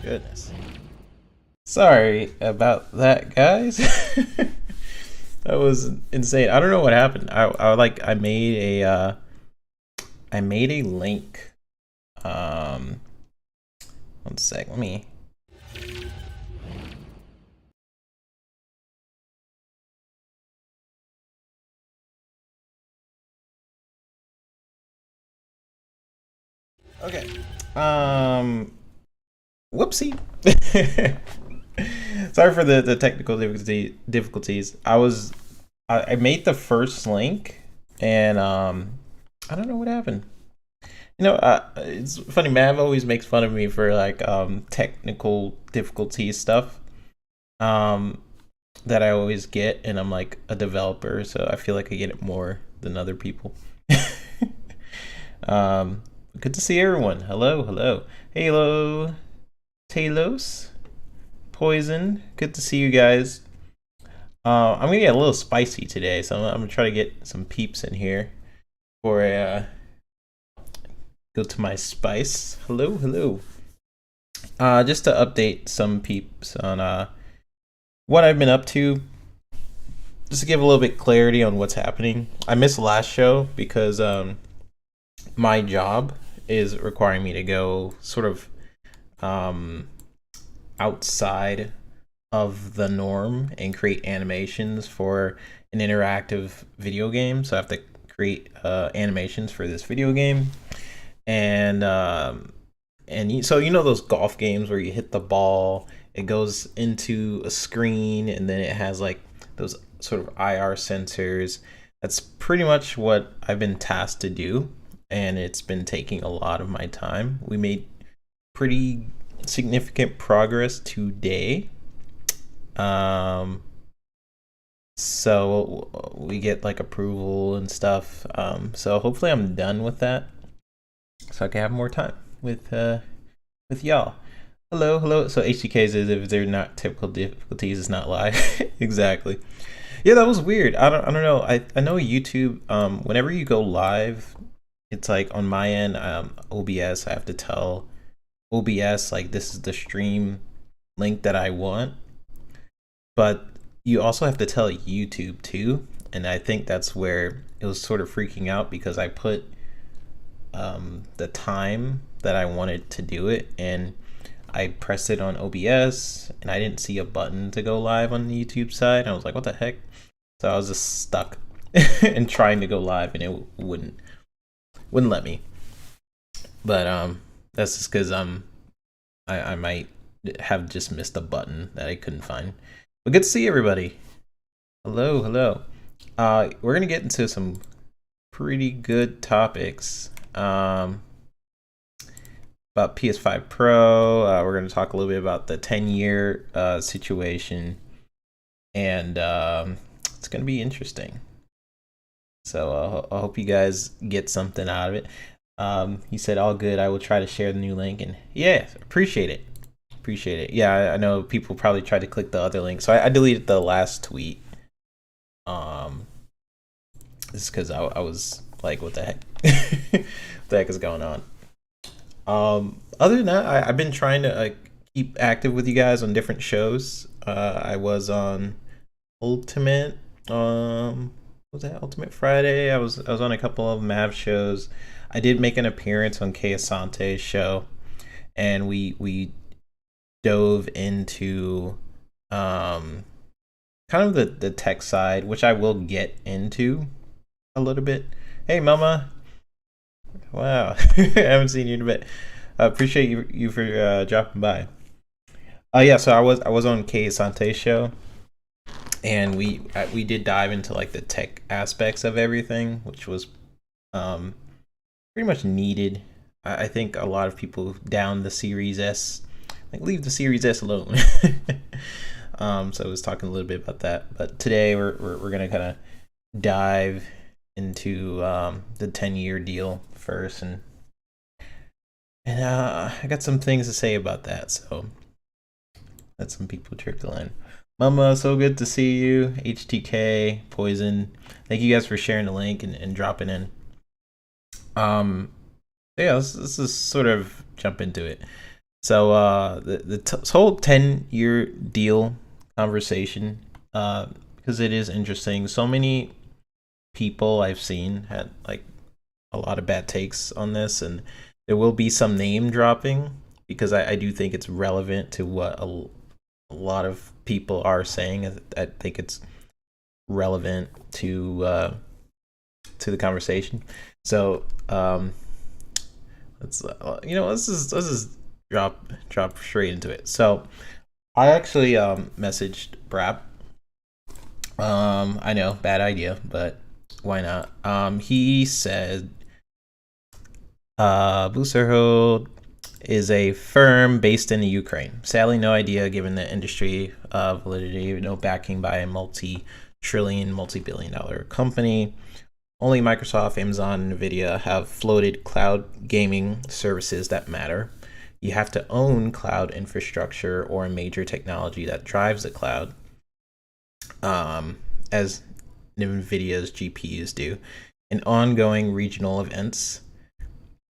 Goodness. Sorry about that, guys. That was insane. I don't know what happened. I made a link. Um, one sec. Let me. Okay. Whoopsie. Sorry for the technical difficulties. I made the first link, and I don't know what happened. It's funny. Mav always makes fun of me for like technical difficulty stuff um that I always get, and I'm like a developer, so I feel like I get it more than other people. um, Good to see everyone. Hello, hello, hello, Talos, Poison. Good to see you guys. I'm gonna get a little spicy today, so I'm gonna try to get some peeps in here for a go to my spice. Hello, hello. Just to update some peeps on what I've been up to, just to give a little bit clarity on what's happening. I missed last show because my job is requiring me to go sort of outside of the norm and create animations for an interactive video game. So I have to create animations for this video game, and so you know those golf games where you hit the ball, it goes into a screen, and then it has like those sort of IR sensors. That's pretty much what I've been tasked to do, and it's been taking a lot of my time. We made pretty significant progress today. So we get like approval and stuff. So hopefully I'm done with that, so I can have more time with y'all. Hello, hello. So HTKs is if they're not typical difficulties, it's not live. Exactly. Yeah, that was weird. I don't know. I know YouTube. Whenever you go live, it's like on my end, OBS. I have to tell OBS like this is the stream link that I want, but you also have to tell YouTube too. And I think that's where it was sort of freaking out, because I put the time that I wanted to do it, and I pressed it on OBS, and I didn't see a button to go live on the YouTube side. I was like, what the heck? So I was just stuck and trying to go live, and it wouldn't let me. But that's just because I might have just missed a button that I couldn't find. But good to see everybody. Hello, hello. We're gonna get into some pretty good topics. About PS5 Pro. We're going to talk a little bit about the 10-year situation, and it's going to be interesting. So I hope you guys get something out of it. He said, all good. I will try to share the new link, and yeah, appreciate it. Appreciate it. Yeah, I know people probably tried to click the other link, so I deleted the last tweet. This is because I was like, what the heck? What the heck is going on? Other than that, I've been trying to keep active with you guys on different shows. I was on Ultimate, was that Ultimate Friday? I was on a couple of Mav shows. I did make an appearance on Kay Asante's show, and we dove into kind of the tech side, which I will get into a little bit. Hey, Mama. Wow, I haven't seen you in a bit. Appreciate you for dropping by. Yeah, so I was on Kay Asante's show, and we did dive into like the tech aspects of everything, which was pretty much needed. I think a lot of people down the Series S, like, leave the Series S alone. So I was talking a little bit about that, but today we're gonna kind of dive into the 10-year deal first, and I got some things to say about that, so let some people trickle in. Mama, so good to see you. HTK, Poison, thank you guys for sharing the link and dropping in. Yeah, let's just sort of jump into it. So this whole 10-year deal conversation, because it is interesting. So many people I've seen had like a lot of bad takes on this, and there will be some name dropping because I do think it's relevant to what a lot of people are saying. I think it's relevant to the conversation. So let's just drop straight into it. So I actually messaged Brap. I know, bad idea, but why not? He said Blueserhold is a firm based in the Ukraine. Sadly, no idea given the industry validity, no backing by a multi-trillion, multi-billion-dollar company. Only Microsoft, Amazon, and Nvidia have floated cloud gaming services that matter. You have to own cloud infrastructure or a major technology that drives the cloud, as Nvidia's GPUs do, and ongoing regional events.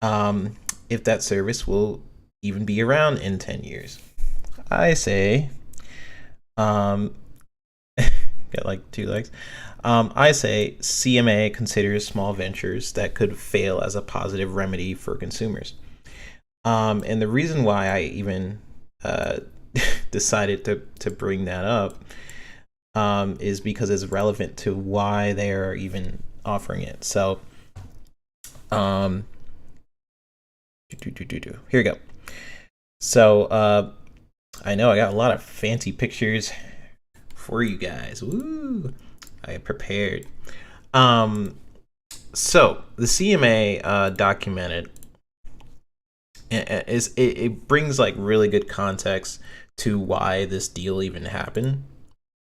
If that service will even be around in 10 years. I say, got like 2 legs. I say CMA considers small ventures that could fail as a positive remedy for consumers. And the reason why I even decided to bring that up is because it's relevant to why they are even offering it. So, here we go. So, I know I got a lot of fancy pictures for you guys. Woo! I prepared. So the CMA documented. It brings like really good context to why this deal even happened.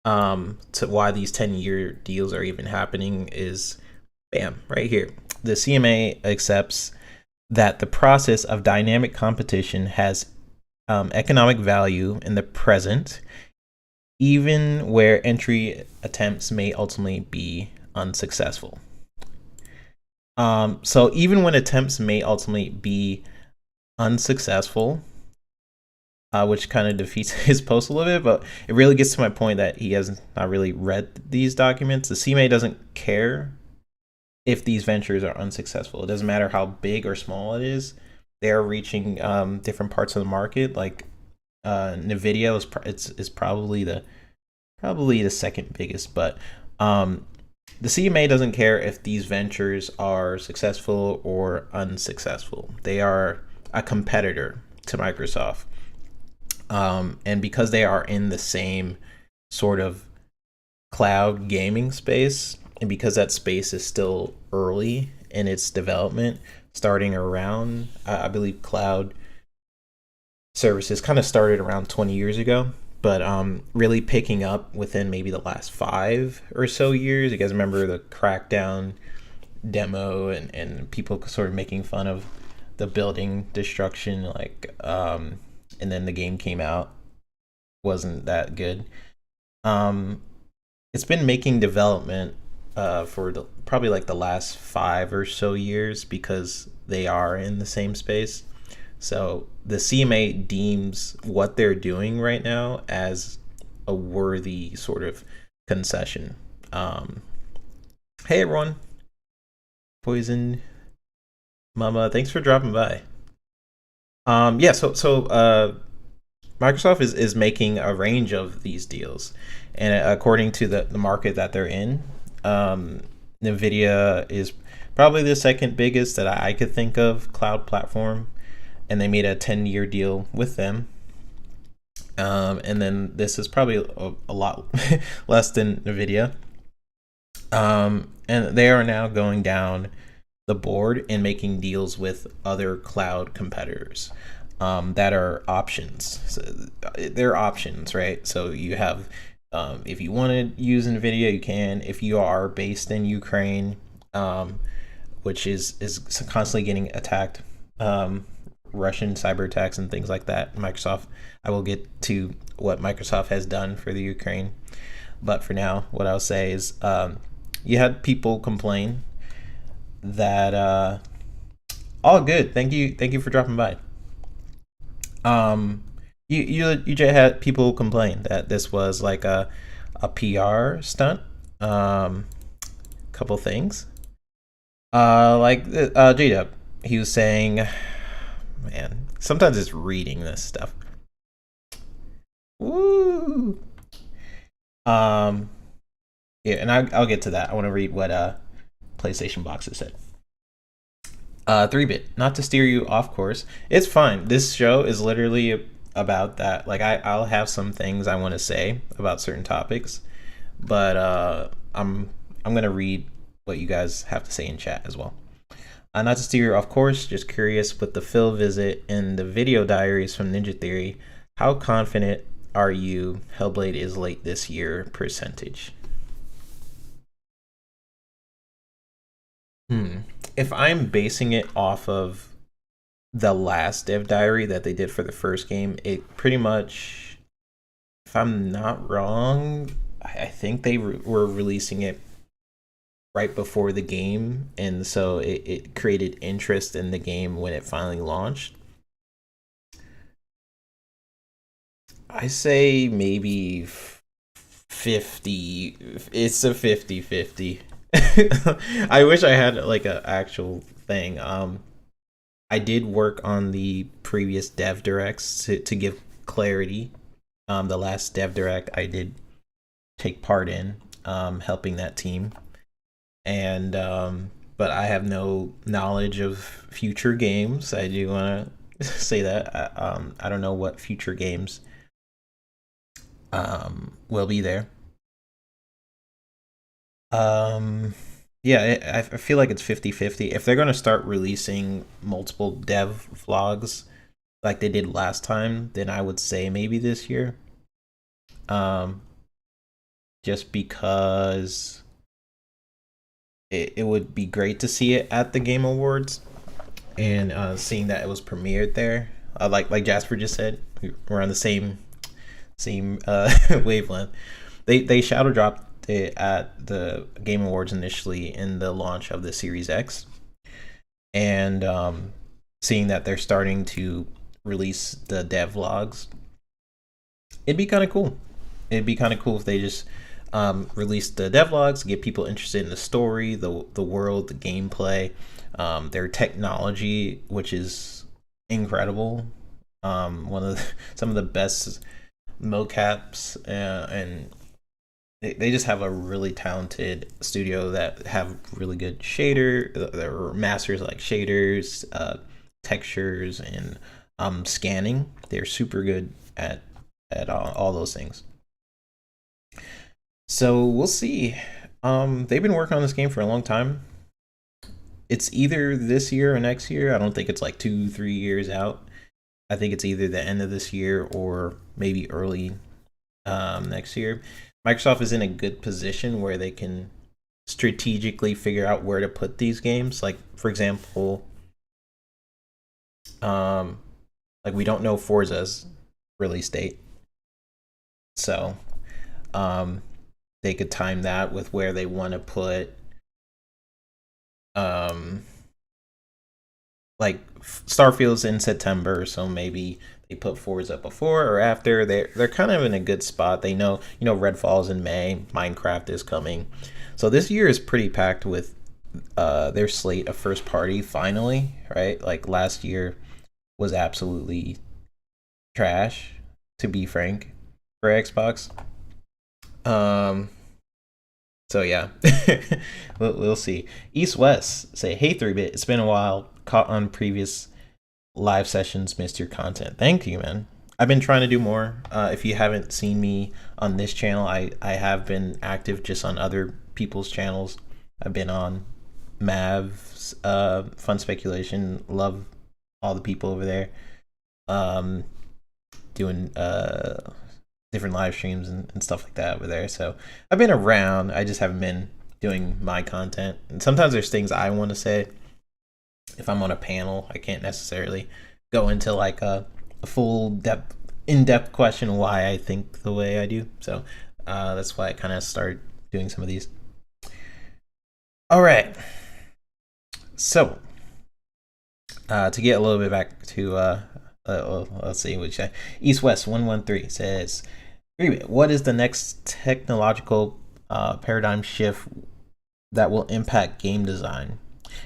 To why these 10-year deals are even happening is, bam, right here. The CMA accepts that the process of dynamic competition has economic value in the present, even where entry attempts may ultimately be unsuccessful. So even when attempts may ultimately be unsuccessful, which kind of defeats his post a little bit, but it really gets to my point that he has not really read these documents. The CMA doesn't care if these ventures are unsuccessful. It doesn't matter how big or small it is. They are reaching different parts of the market. Like Nvidia is probably the second biggest, but the CMA doesn't care if these ventures are successful or unsuccessful. They are a competitor to Microsoft. And because they are in the same sort of cloud gaming space, and because that space is still early in its development, starting around, I believe cloud services kind of started around 20 years ago, but really picking up within maybe the last 5 or so years. You guys remember the Crackdown demo and people sort of making fun of the building destruction, like, and then the game came out, wasn't that good. It's been making development for probably like the last 5 or so years because they are in the same space. So the CMA deems what they're doing right now as a worthy sort of concession. Hey everyone, Poison Mama, thanks for dropping by. So Microsoft is making a range of these deals, and according to the market that they're in, Nvidia is probably the second biggest that I could think of cloud platform, and they made a 10-year deal with them. And then this is probably a lot less than Nvidia. And they are now going down the board and making deals with other cloud competitors that are options. So they're options, right? So you have, if you want to use Nvidia, you can. If you are based in Ukraine, which is constantly getting attacked, Russian cyber attacks and things like that, Microsoft, I will get to what Microsoft has done for the Ukraine, but for now, what I'll say is, you had people complain that all good. Thank you for dropping by. Um, you just had people complain that this was like a PR stunt. Couple things. J Dub, he was saying, man, sometimes it's reading this stuff. Woo. Um, yeah, and I'll get to that. I want to read what PlayStation Boxes said. 3-bit, not to steer you off course. It's fine. This show is literally about that. Like I'll have some things I want to say about certain topics, but I'm gonna read what you guys have to say in chat as well. Not to steer you off course, just curious with the Phil visit and the video diaries from Ninja Theory. How confident are you Hellblade is late this year percentage? If I'm basing it off of the last dev diary that they did for the first game, it pretty much, if I'm not wrong, I think they were releasing it right before the game, and so it created interest in the game when it finally launched. I say maybe 50. It's a 50-50. I wish I had like an actual thing. I did work on the previous dev directs to give clarity. The last dev direct I did take part in, helping that team, and but I have no knowledge of future games. I do want to say that I don't know what future games will be there. Yeah, I feel like it's 50-50. If they're going to start releasing multiple dev vlogs like they did last time, then I would say maybe this year. Um, just because it would be great to see it at the Game Awards, and seeing that it was premiered there. Like Jasper just said, we're on the same wavelength. They shadow dropped it at the Game Awards initially in the launch of the Series X, and seeing that they're starting to release the dev vlogs, it'd be kind of cool. It'd be kind of cool if they just release the devlogs, get people interested in the story, the world, the gameplay, their technology, which is incredible. One of some of the best mocaps, and they just have a really talented studio that have really good shader. Their masters like shaders, textures, and scanning. They're super good at all those things. So we'll see. They've been working on this game for a long time. It's either this year or next year. I don't think it's like 2-3 years out. I think it's either the end of this year or maybe early next year. Microsoft is in a good position where they can strategically figure out where to put these games. Like, for example, like we don't know Forza's release date, so they could time that with where they want to put like Starfield's in September, so maybe they put Forza before or after. They're kind of in a good spot. They know, Redfall's in May, Minecraft is coming. So this year is pretty packed with their slate of first party finally, right? Like last year was absolutely trash, to be frank, for Xbox. So yeah, we'll see. East West say, hey 3-bit, it's been a while. Caught on previous live sessions, missed your content. Thank you, man. I've been trying to do more. If you haven't seen me on this channel, I have been active just on other people's channels. I've been on Mav's Fun Speculation. Love all the people over there. Doing different live streams and stuff like that over there. So I've been around. I just haven't been doing my content. And sometimes there's things I want to say. If I'm on a panel, I can't necessarily go into like a full in-depth question why I think the way I do. So that's why I kind of start doing some of these. All right. So to get a little bit back to well, let's see which East West 113 says, what is the next technological paradigm shift that will impact game design?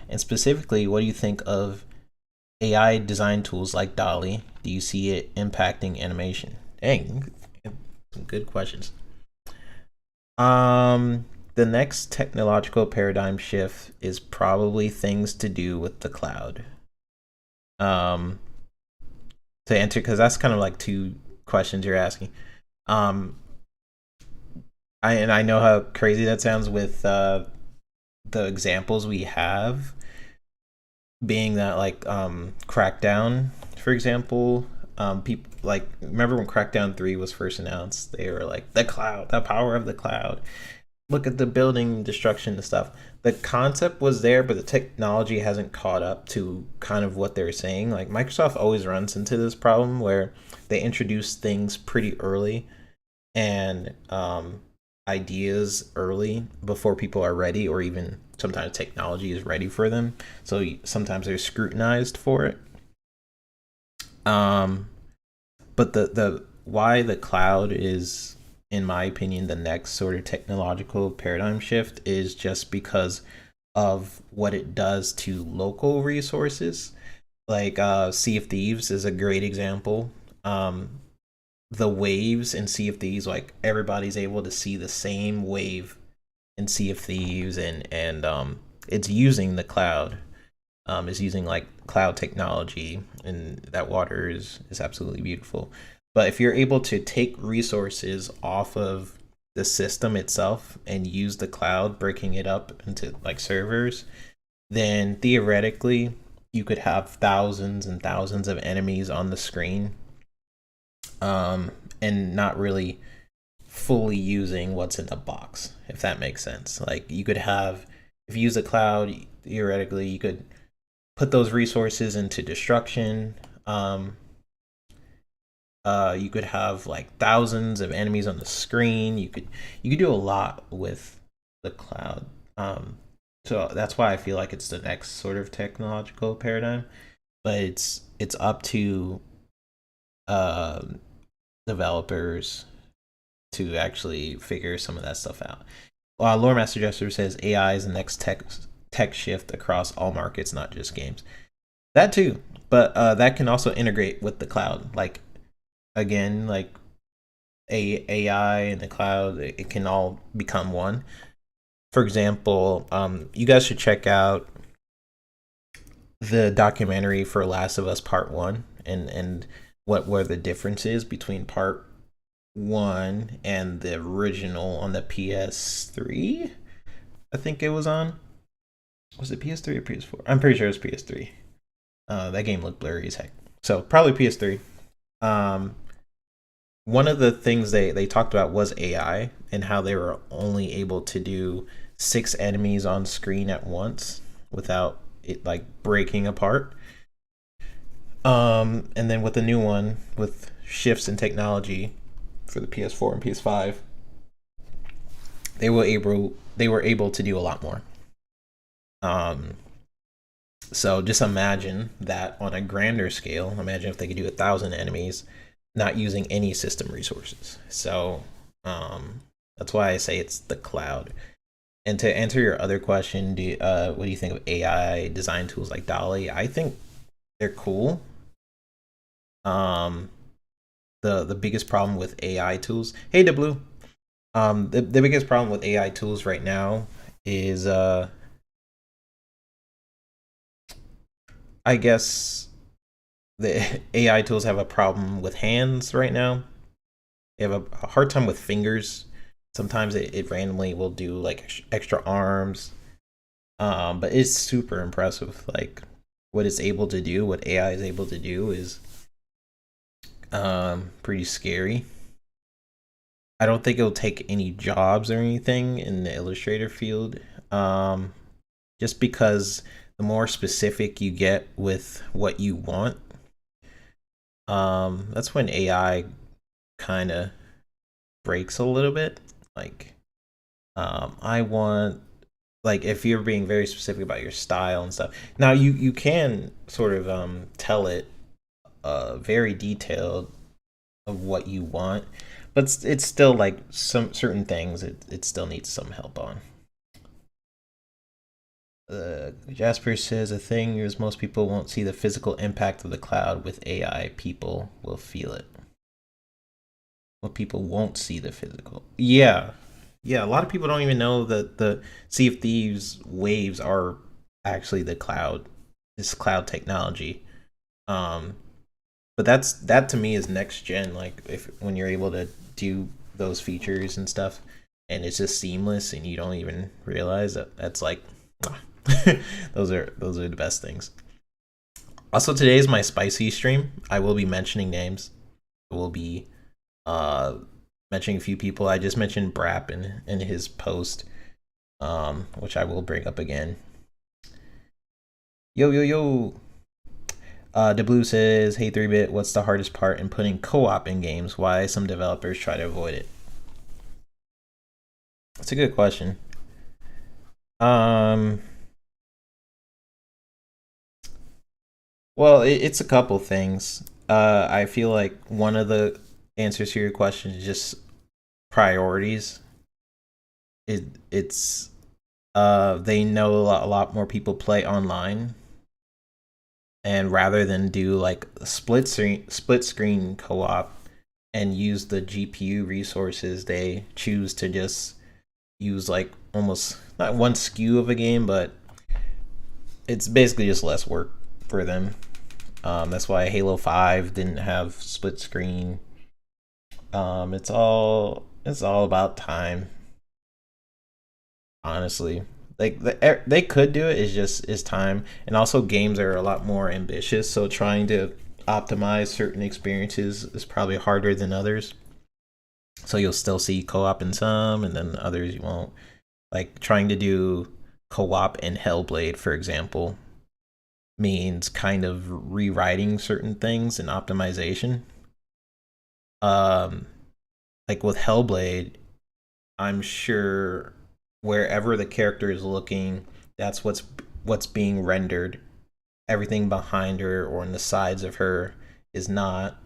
And specifically, what do you think of AI design tools like DALL-E? Do you see it impacting animation? Dang, some good questions. The next technological paradigm shift is probably things to do with the cloud. To answer, because that's kind of like two questions you're asking. I know how crazy that sounds with the examples we have, being that like Crackdown, for example. People like, remember when Crackdown 3 was first announced, they were like, the cloud, the power of the cloud, look at the building destruction and stuff. The concept was there, but the technology hasn't caught up to kind of what they're saying. Like Microsoft always runs into this problem where they introduce things pretty early and ideas early before people are ready, or even sometimes technology is ready for them. So sometimes they're scrutinized for it. But the why the cloud is, in my opinion, the next sort of technological paradigm shift is just because of what it does to local resources. Like Sea of Thieves is a great example. The waves in Sea of Thieves, like everybody's able to see the same wave in Sea of Thieves, and it's using the cloud. Is using like cloud technology, and that water is absolutely beautiful. But if you're able to take resources off of the system itself and use the cloud, breaking it up into like servers, then theoretically you could have thousands and thousands of enemies on the screen, and not really fully using what's in the box, if that makes sense. Like you could have, if you use the cloud, theoretically you could put those resources into destruction. You could have like thousands of enemies on the screen. You could do a lot with the cloud. So that's why I feel like it's the next sort of technological paradigm. But it's up to developers to actually figure some of that stuff out. Lore Master Jester says AI is the next tech shift across all markets, not just games. That too, but that can also integrate with the cloud. Like again, like AI and the cloud, it can all become one. For example, you guys should check out the documentary for Last of Us Part 1, and what were the differences between Part 1 and the original on the PS3. I think it was on. Was it PS3 or PS4? I'm pretty sure it was PS3. That game looked blurry as heck. So probably PS3. One of the things they talked about was AI, and how they were only able to do 6 enemies on screen at once without it like breaking apart. And then with the new one, with shifts in technology for the PS4 and PS5, they were able to do a lot more. So just imagine that on a grander scale. Imagine if they could do 1,000 enemies, not using any system resources. So that's why I say it's the cloud. And to answer your other question, what do you think of AI design tools like DALL-E? I think they're cool. The biggest problem with AI tools. Hey, DeBlue. The biggest problem with AI tools right now is I guess the AI tools have a problem with hands right now. They have a hard time with fingers. Sometimes it randomly will do like extra arms. But it's super impressive. Like what it's able to do, what AI is able to do is pretty scary. I don't think it'll take any jobs or anything in the Illustrator field. Just because the more specific you get with what you want, that's when AI kind of breaks a little bit. Like, I want, like, if you're being very specific about your style and stuff. Now, you can sort of tell it very detailed of what you want, but it's still like some certain things it still needs some help on. Jasper says a thing is most people won't see the physical impact of the cloud. With AI, people will feel it. Well, people won't see the physical. Yeah, yeah. A lot of people don't even know that the Sea of Thieves waves are actually the cloud. This cloud technology. Um, but that to me is next gen. Like if when you're able to do those features and stuff, and it's just seamless, and you don't even realize that that's like, those are the best things. Also, today is my spicy stream. I will be mentioning names. I will be mentioning a few people. I just mentioned Brap in his post, which I will bring up again. Yo yo yo. DeBlue says, "Hey 3-bit, what's the hardest part in putting co-op in games? Why some developers try to avoid it?" That's a good question. Well, it's a couple things. I feel like one of the answers to your question is just priorities. It's they know a lot more people play online, and rather than do like split screen co-op and use the GPU resources, they choose to just use like almost not one SKU of a game, but it's basically just less work for them. That's why Halo 5 didn't have split screen. It's all about time. Honestly, like they could do it. It's time, and also games are a lot more ambitious. So trying to optimize certain experiences is probably harder than others. So you'll still see co-op in some, and then others you won't. Like trying to do co-op in Hellblade, for example, means kind of rewriting certain things in optimization. Um, like with Hellblade, I'm sure wherever the character is looking, that's what's being rendered. Everything behind her or on the sides of her is not.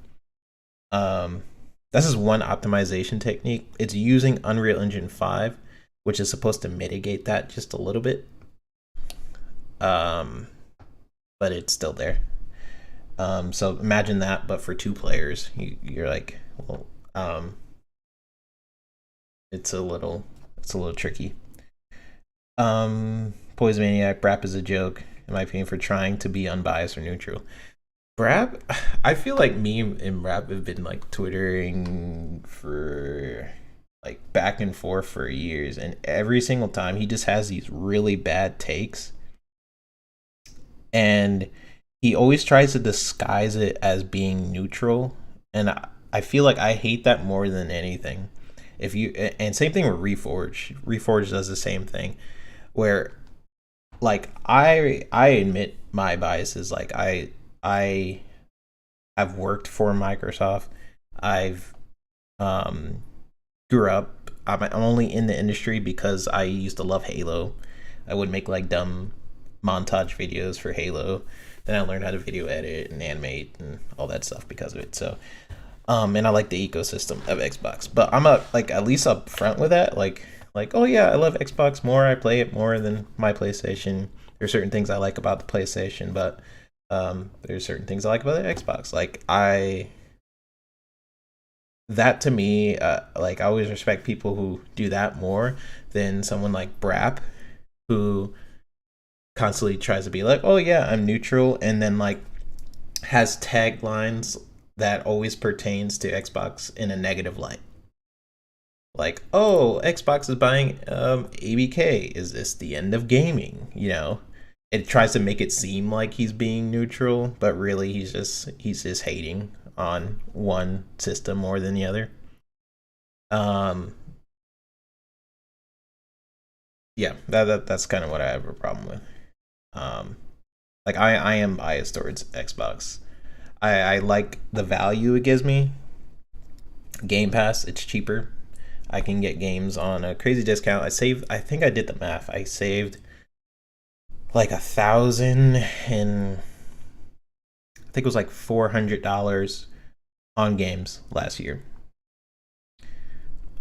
This is one optimization technique. It's using Unreal Engine 5, which is supposed to mitigate that just a little bit. But it's still there. So imagine that, but for two players, you're like, well, it's a little tricky. Poison Maniac, Brap is a joke, in my opinion, for trying to be unbiased or neutral. Brap, I feel like me and Brap have been like twittering for like back and forth for years, and every single time he just has these really bad takes, and he always tries to disguise it as being neutral, and I feel like I hate that more than anything. If you and same thing with Reforge does the same thing, where like I admit my biases. Like I have worked for Microsoft. I've grew up. I'm only in the industry because I used to love Halo. I would make like dumb montage videos for Halo. Then I learned how to video edit and animate and all that stuff because of it. So, and I like the ecosystem of Xbox. But I'm like at least up front with that. Like oh yeah, I love Xbox more. I play it more than my PlayStation. There's certain things I like about the PlayStation, but there's certain things I like about the Xbox. Like that to me, like I always respect people who do that more than someone like Brap, who constantly tries to be like, oh yeah, I'm neutral, and then like has taglines that always pertains to Xbox in a negative light. Like, oh, Xbox is buying ABK. Is this the end of gaming? You know, it tries to make it seem like he's being neutral, but really he's just hating on one system more than the other. Yeah, that's kind of what I have a problem with. Like I am biased towards Xbox. I like the value it gives me. Game Pass, it's cheaper. I can get games on a crazy discount. I think I did the math. I saved like 1,000 in I think it was like $400 on games last year.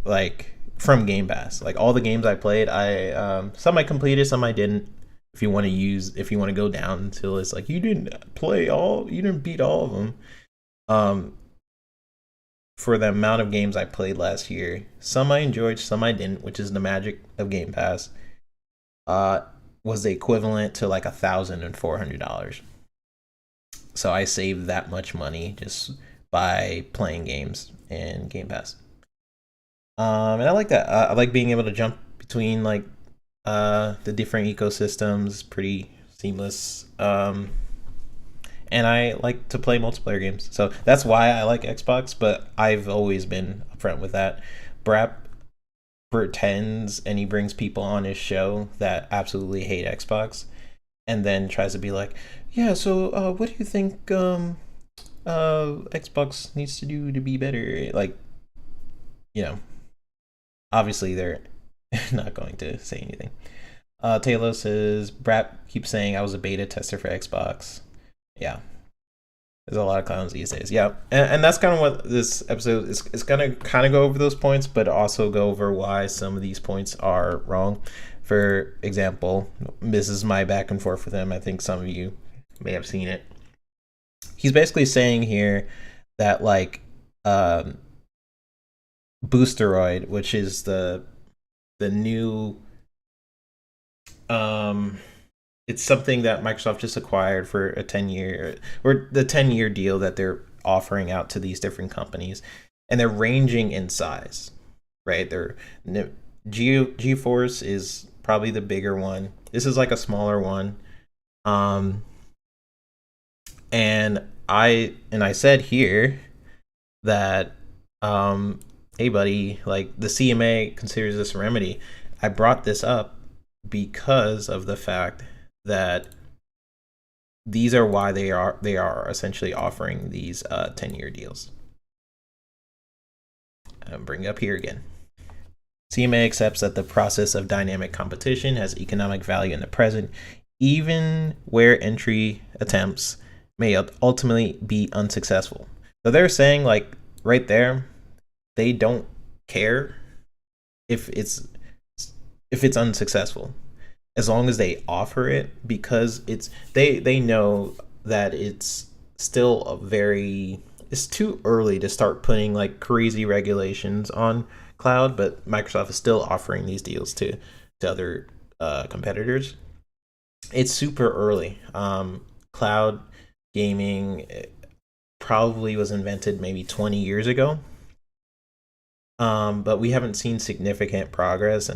Like from Game Pass. Like all the games I played, some I completed, some I didn't. If you want to go down until it's like you didn't beat all of them. For the amount of games I played last year, some I enjoyed, some I didn't, which is the magic of Game Pass. Was the equivalent to like $1,400. So I saved that much money just by playing games in Game Pass. And I like that. I like being able to jump between like the different ecosystems, pretty seamless. And I like to play multiplayer games, so that's why I like Xbox. But I've always been upfront with that. Brap pretends and he brings people on his show that absolutely hate Xbox, and then tries to be like, yeah, so what do you think Xbox needs to do to be better? Like, obviously they're not going to say anything. Taylor says, Brap keeps saying I was a beta tester for Xbox. Yeah. There's a lot of clowns these days. Yeah. And that's kind of what this episode is. It's going to kind of go over those points, but also go over why some of these points are wrong. For example, this is my back and forth with him. I think some of you may have seen it. He's basically saying here that like Boosteroid, which is the new it's something that Microsoft just acquired for a 10-year or the 10-year deal that they're offering out to these different companies, and they're ranging in size, right? They're GeForce is probably the bigger one. This is like a smaller one. And I said here that hey buddy, like the CMA considers this a remedy. I brought this up because of the fact that these are why they are essentially offering these 10-year deals. I'll bring it up here again. CMA accepts that the process of dynamic competition has economic value in the present, even where entry attempts may ultimately be unsuccessful. So they're saying, like, right there, they don't care if it's unsuccessful, as long as they offer it, because they know that it's still it's too early to start putting like crazy regulations on cloud, but Microsoft is still offering these deals to other competitors. It's super early. Cloud gaming probably was invented maybe 20 years ago, but we haven't seen significant progress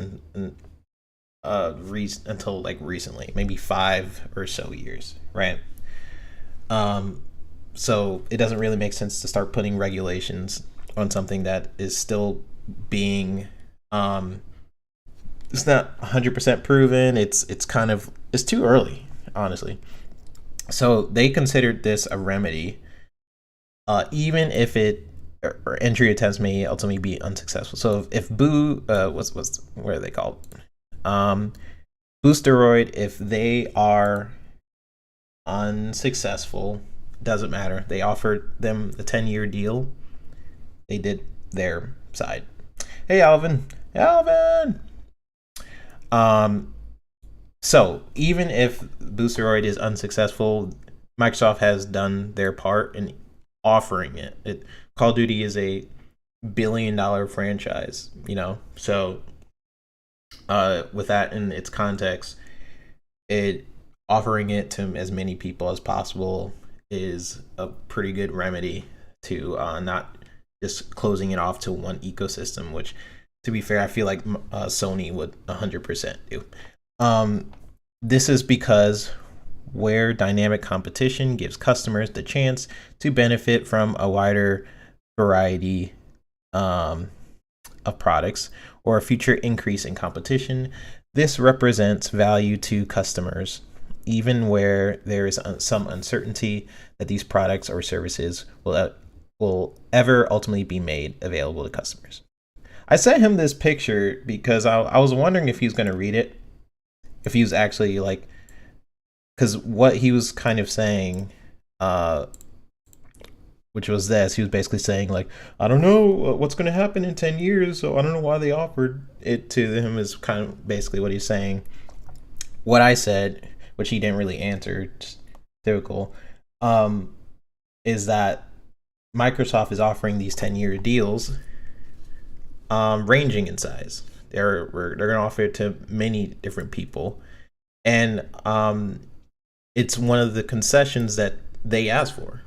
until like recently, maybe 5 or so years, right? So it doesn't really make sense to start putting regulations on something that is still being it's not 100% proven. It's too early, honestly. So they considered this a remedy, even if it or entry attempts may ultimately be unsuccessful. So if what are they called? Boosteroid, if they are unsuccessful, doesn't matter. They offered them the 10-year deal. They did their side. Hey, Alvin. So even if Boosteroid is unsuccessful, Microsoft has done their part in offering it. Call of Duty is a billion-dollar franchise, so with that in its context, offering it to as many people as possible is a pretty good remedy to not just closing it off to one ecosystem, which, to be fair, I feel like Sony would 100% do. This is because where dynamic competition gives customers the chance to benefit from a wider variety of products or a future increase in competition, this represents value to customers, even where there is some uncertainty that these products or services will ever ultimately be made available to customers. I sent him this picture because I was wondering if he was going to read it, if he was actually like, because what he was kind of saying which was this. He was basically saying like, I don't know what's going to happen in 10 years, so I don't know why they offered it to him, is kind of basically what he's saying. What I said, which he didn't really answer, just typical, is that Microsoft is offering these 10-year deals, ranging in size. They're going to offer it to many different people, and it's one of the concessions that they asked for.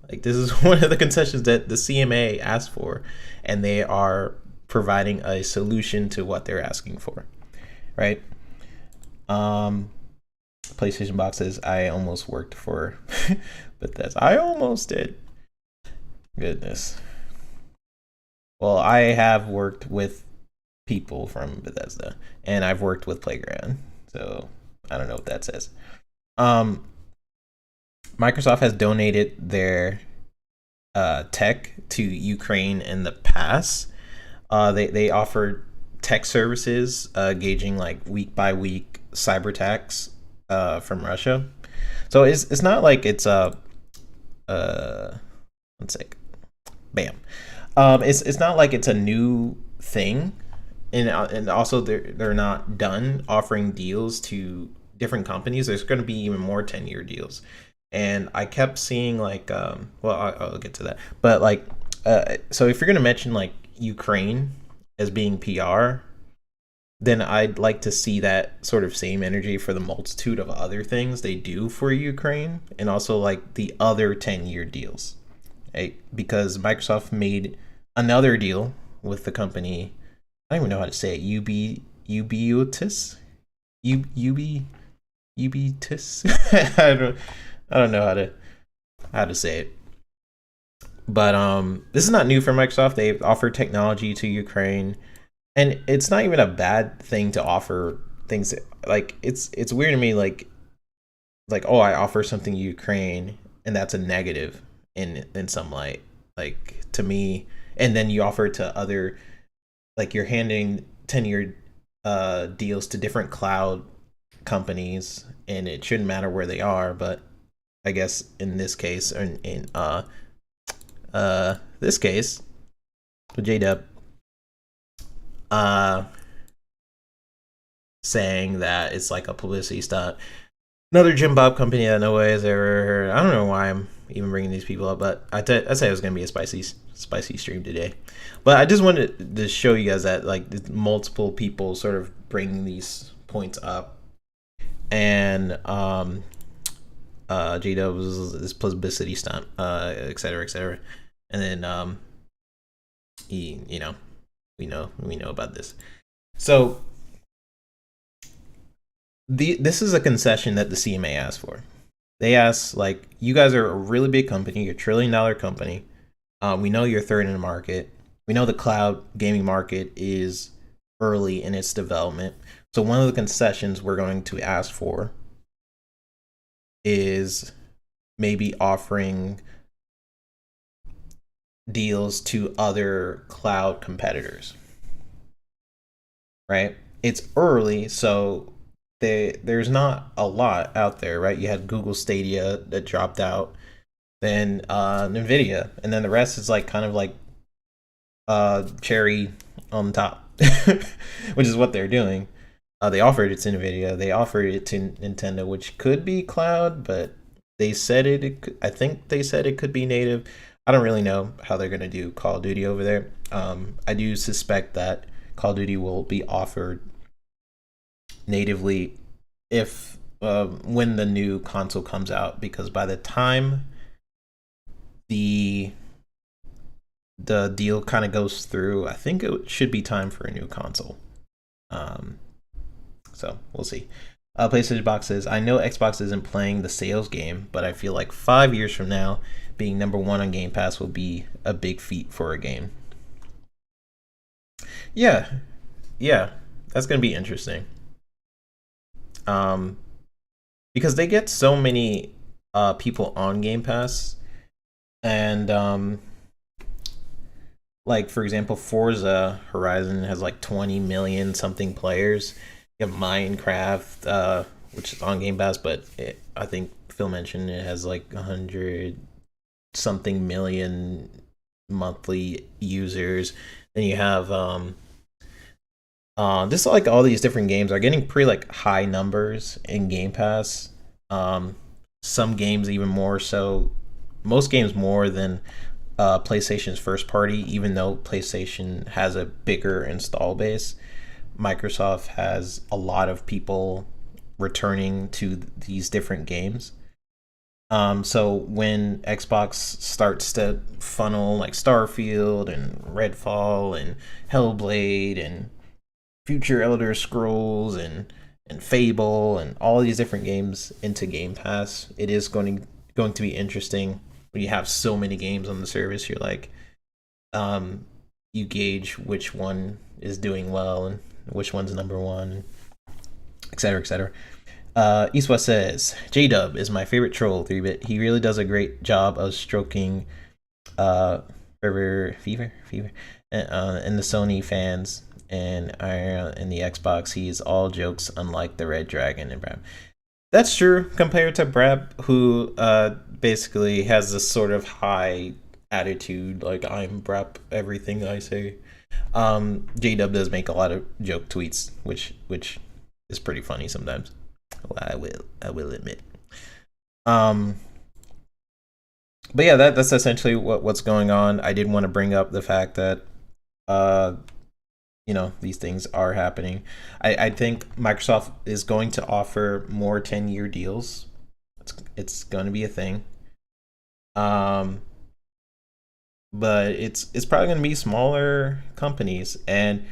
Like, this is one of the concessions that the CMA asked for, and they are providing a solution to what they're asking for, right? PlayStation Box says, I almost worked for Bethesda. I almost did. Goodness. Well, I have worked with people from Bethesda, and I've worked with Playground, so I don't know what that says. Microsoft has donated their tech to Ukraine in the past. They offered tech services, gauging like week by week cyber attacks from Russia. So it's not like it's a one sec. Bam. It's not like it's a new thing, and also they're not done offering deals to different companies. There's going to be even more 10-year deals, and I kept seeing like I'll get to that, but like so if you're going to mention like Ukraine as being PR, then I'd like to see that sort of same energy for the multitude of other things they do for Ukraine, and also like the other 10-year deals, right? Because Microsoft made another deal with the company, I don't even know how to say it, Ubiutis? Ubiutis? I don't know how to say it. But this is not new for Microsoft. They've offered technology to Ukraine, and it's not even a bad thing to offer things. Like it's weird to me, like oh, I offer something to Ukraine, and that's a negative in some light, like to me. And then you offer it to other, like you're handing 10-year deals to different cloud companies, and it shouldn't matter where they are. But I guess in this case, or in this case, with JDub saying that it's like a publicity stunt. Another Jim Bob company that no way has ever heard. I don't know why I'm even bringing these people up, but I said it was gonna be a spicy stream today. But I just wanted to show you guys that like multiple people sort of bring these points up, and J-Dub was this publicity stunt, et cetera, and then we know about this. So this is a concession that the CMA asked for. They asked, like, you guys are a really big company, you're $1 trillion company. We know you're third in the market. We know the cloud gaming market is early in its development. So one of the concessions we're going to ask for is maybe offering deals to other cloud competitors. Right? It's early, so there's not a lot out there, right? You had Google Stadia that dropped out, then Nvidia, and then the rest is like kind of like cherry on top, which is what they're doing. They offered it to Nvidia, they offered it to Nintendo, which could be cloud, but they said I think they said it could be native. I don't really know how they're gonna do Call of Duty over there. I do suspect that Call of Duty will be offered natively if when the new console comes out, because by the time the deal kind of goes through, I think it should be time for a new console. So we'll see. PlayStation Box says, I know Xbox isn't playing the sales game, but I feel like 5 years from now, being number one on Game Pass will be a big feat for a game. Yeah, that's gonna be interesting. Because they get so many people on Game Pass, and like for example, Forza Horizon has like 20 million something players. You have Minecraft, which is on Game Pass, but I think Phil mentioned it has like 100 something million monthly users. Then you have just like all these different games are getting pretty like high numbers in Game Pass. Some games even more so. Most games more than PlayStation's first party, even though PlayStation has a bigger install base. Microsoft has a lot of people returning to these different games. So when Xbox starts to funnel like Starfield and Redfall and Hellblade and future Elder Scrolls and Fable and all these different games into Game Pass, it is going to be interesting. When you have so many games on the service, you're like, you gauge which one is doing well and which one's number one, etc., etc. East West says, J-Dub is my favorite troll 3-bit. He really does a great job of stroking fever and the Sony fans and the Xbox. He's all jokes, unlike the Red Dragon and Brab. That's true compared to Brab, who basically has this sort of high attitude, like I'm Brab everything I say. J-Dub does make a lot of joke tweets, which is pretty funny sometimes. I will admit. But yeah, that's essentially what's going on. I did want to bring up the fact that these things are happening. I think Microsoft is going to offer more 10-year deals. It's going to be a thing. But it's probably going to be smaller companies, and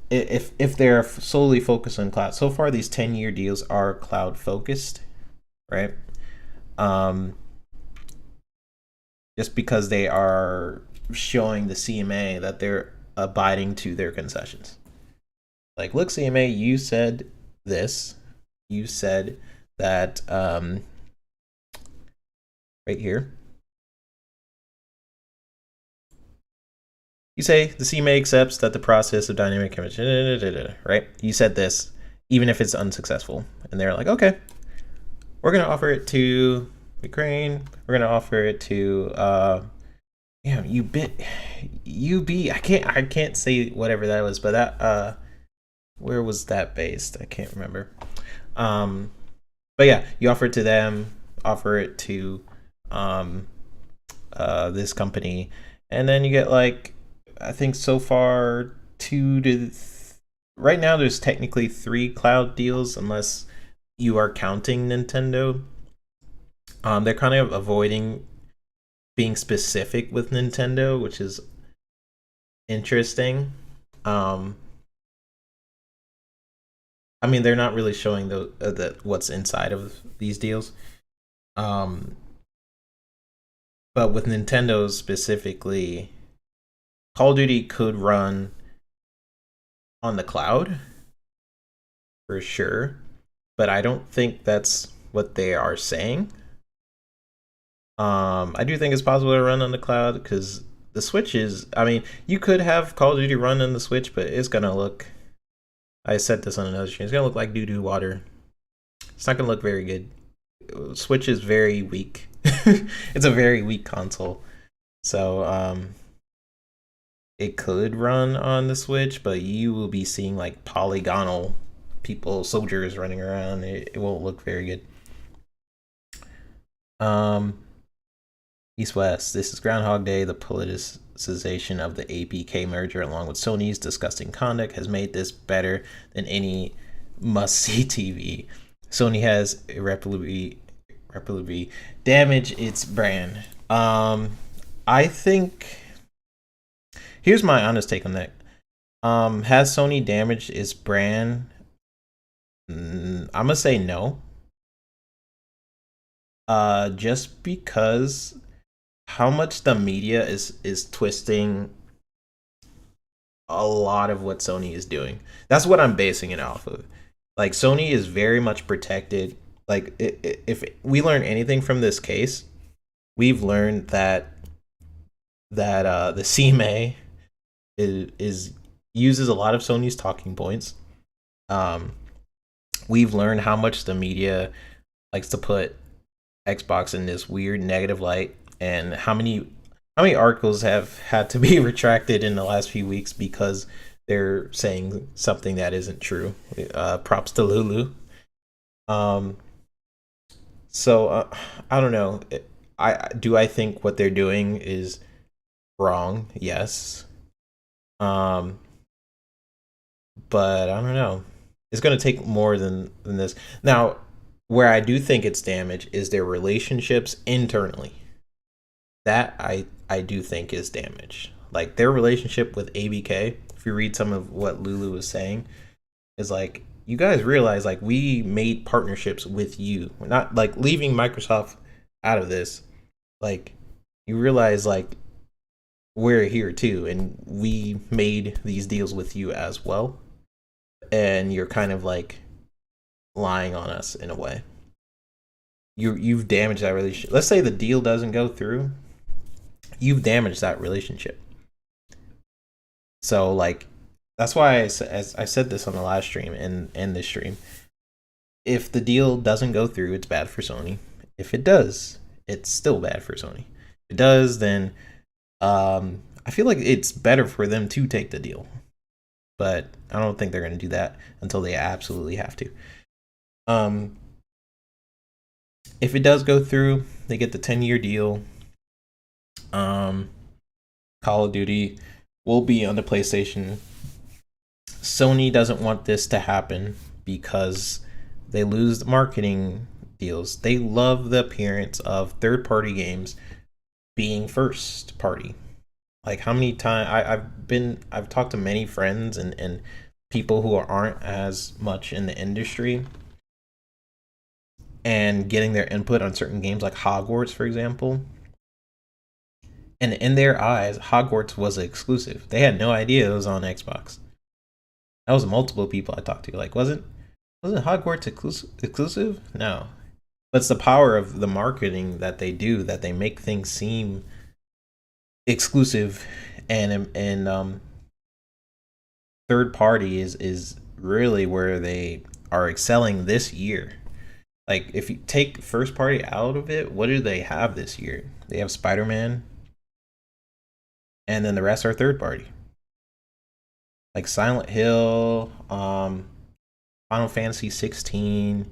if they're solely focused on cloud. So far, these 10-year deals are cloud focused, right? Just because they are showing the CMA that they're abiding to their concessions. Like, look, CMA, you said this. You said that right here. You say the CMA accepts that the process of dynamic image, right? You said this, even if it's unsuccessful. And they're like, okay, we're going to offer it to Ukraine. We're going to offer it to, UB. I can't say whatever that was, but that, where was that based? I can't remember. But yeah, you offer it to them, offer it to, this company, and then you get like, I think so far right now there's technically 3 cloud deals, unless you are counting Nintendo. They're kind of avoiding being specific with Nintendo, which is interesting. I mean, they're not really showing what's inside of these deals. But with Nintendo specifically, Call of Duty could run on the cloud for sure, but I don't think that's what they are saying. I do think it's possible to run on the cloud because the Switch is, I mean, you could have Call of Duty run on the Switch, but it's gonna look, I said this on another stream, it's gonna look like doo-doo water. It's not gonna look very good. Switch is very weak. It's a very weak console. So, it could run on the Switch, but you will be seeing like polygonal soldiers running around. It won't look very good. East West, this is Groundhog Day. The politicization of the APK merger, along with Sony's disgusting conduct, has made this better than any must-see TV. Sony has irreparably damaged its brand. I think, here's my honest take on that. Has Sony damaged its brand? I'm gonna say no. Just because how much the media is twisting a lot of what Sony is doing. That's what I'm basing it off of. Like, Sony is very much protected. Like, if we learn anything from this case, we've learned that the CMA uses a lot of Sony's talking points. We've learned how much the media likes to put Xbox in this weird negative light. and how many articles have had to be retracted in the last few weeks because they're saying something that isn't true. Props to Lulu. Um, so I don't know. I think what they're doing is wrong. Yes. Um, but I don't know. It's going to take more than this. Now, where I do think it's damage is their relationships internally. That I do think is damaged. Like their relationship with ABK, if you read some of what Lulu was saying, is like you guys realize like we made partnerships with you. We're not like leaving Microsoft out of this. Like you realize like we're here too and we made these deals with you as well. And you're kind of like lying on us in a way. You've damaged that relationship. Let's say the deal doesn't go through. You've damaged that relationship. So like that's why as I said this on the last stream and this stream. If the deal doesn't go through, it's bad for Sony. If it does, it's still bad for Sony. If it does, then I feel like it's better for them to take the deal. But I don't think they're going to do that until they absolutely have to. If it does go through, they get the 10-year deal. Call of Duty will be on the PlayStation. Sony doesn't want this to happen because they lose the marketing deals. They love the appearance of third-party games being first party. Like how many times I've talked to many friends and people who aren't as much in the industry and getting their input on certain games like Hogwarts, for example. And in their eyes, Hogwarts was exclusive. They had no idea it was on Xbox. That was multiple people I talked to. Like, wasn't Hogwarts exclusive? No. But it's the power of the marketing that they do, that they make things seem exclusive and third party is really where they are excelling this year. Like if you take first party out of it, what do they have this year? They have Spider-Man, and then the rest are third party. Like Silent Hill, Final Fantasy 16,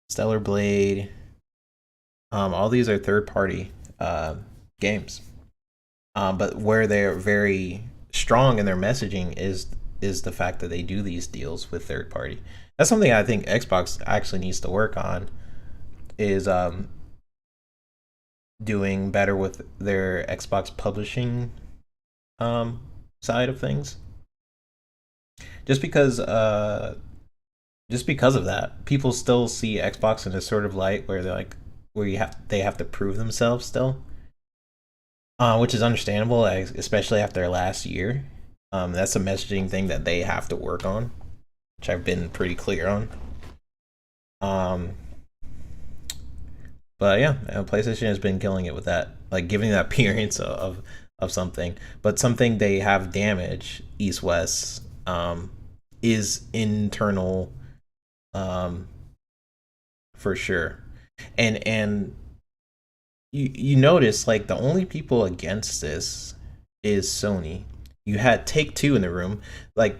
Stellar Blade. All these are third party games. But where they're very strong in their messaging is the fact that they do these deals with third party. That's something I think Xbox actually needs to work on, is doing better with their Xbox publishing side of things. Just because of that, people still see Xbox in a sort of light where they're like they have to prove themselves still. Which is understandable, especially after their last year. That's a messaging thing that they have to work on, which I've been pretty clear on. But yeah, PlayStation has been killing it with that, like giving that appearance of something. But something they have damaged East West is internal, for sure, and. You notice like the only people against this is Sony. You had Take-Two in the room. Like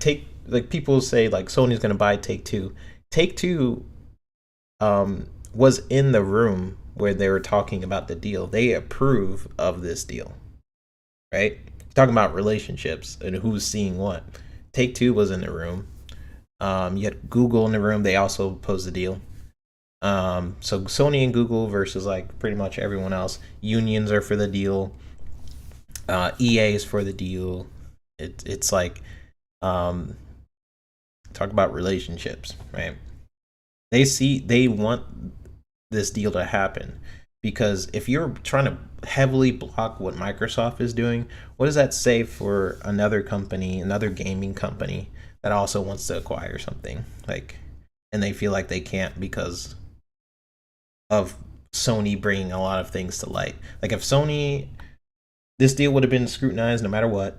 people say like Sony's gonna buy Take-Two. Take-Two was in the room where they were talking about the deal. They approve of this deal. Right? Talking about relationships and who's seeing what. Take-Two was in the room. You had Google in the room, they also opposed the deal. So Sony and Google versus like pretty much everyone else. Unions are for the deal. EA is for the deal. It's like talk about relationships, right? They want this deal to happen because if you're trying to heavily block what Microsoft is doing, what does that say for another company, another gaming company that also wants to acquire something like, and they feel like they can't because of Sony bringing a lot of things to light. Like if Sony, this deal would have been scrutinized no matter what.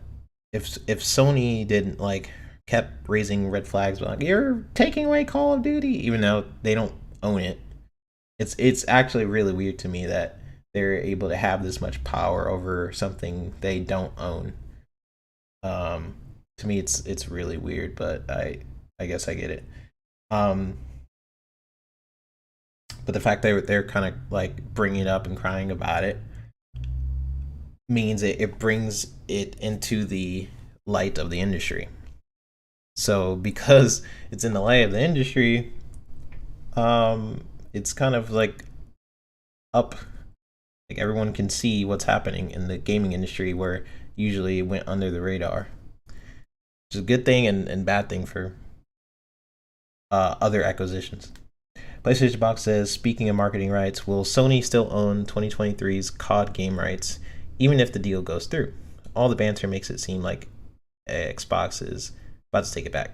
If Sony didn't like kept raising red flags, like you're taking away Call of Duty, even though they don't own it. It's actually really weird to me that they're able to have this much power over something they don't own. To me, it's really weird, but I guess I get it. Um, but the fact they're kind of like bringing it up and crying about it means it brings it into the light of the industry. So because it's in the light of the industry, it's kind of like up, like everyone can see what's happening in the gaming industry where usually it went under the radar, which is a good thing and bad thing for other acquisitions. PlayStation Box says, speaking of marketing rights, will Sony still own 2023's COD game rights even if the deal goes through? All the banter makes it seem like Xbox is about to take it back.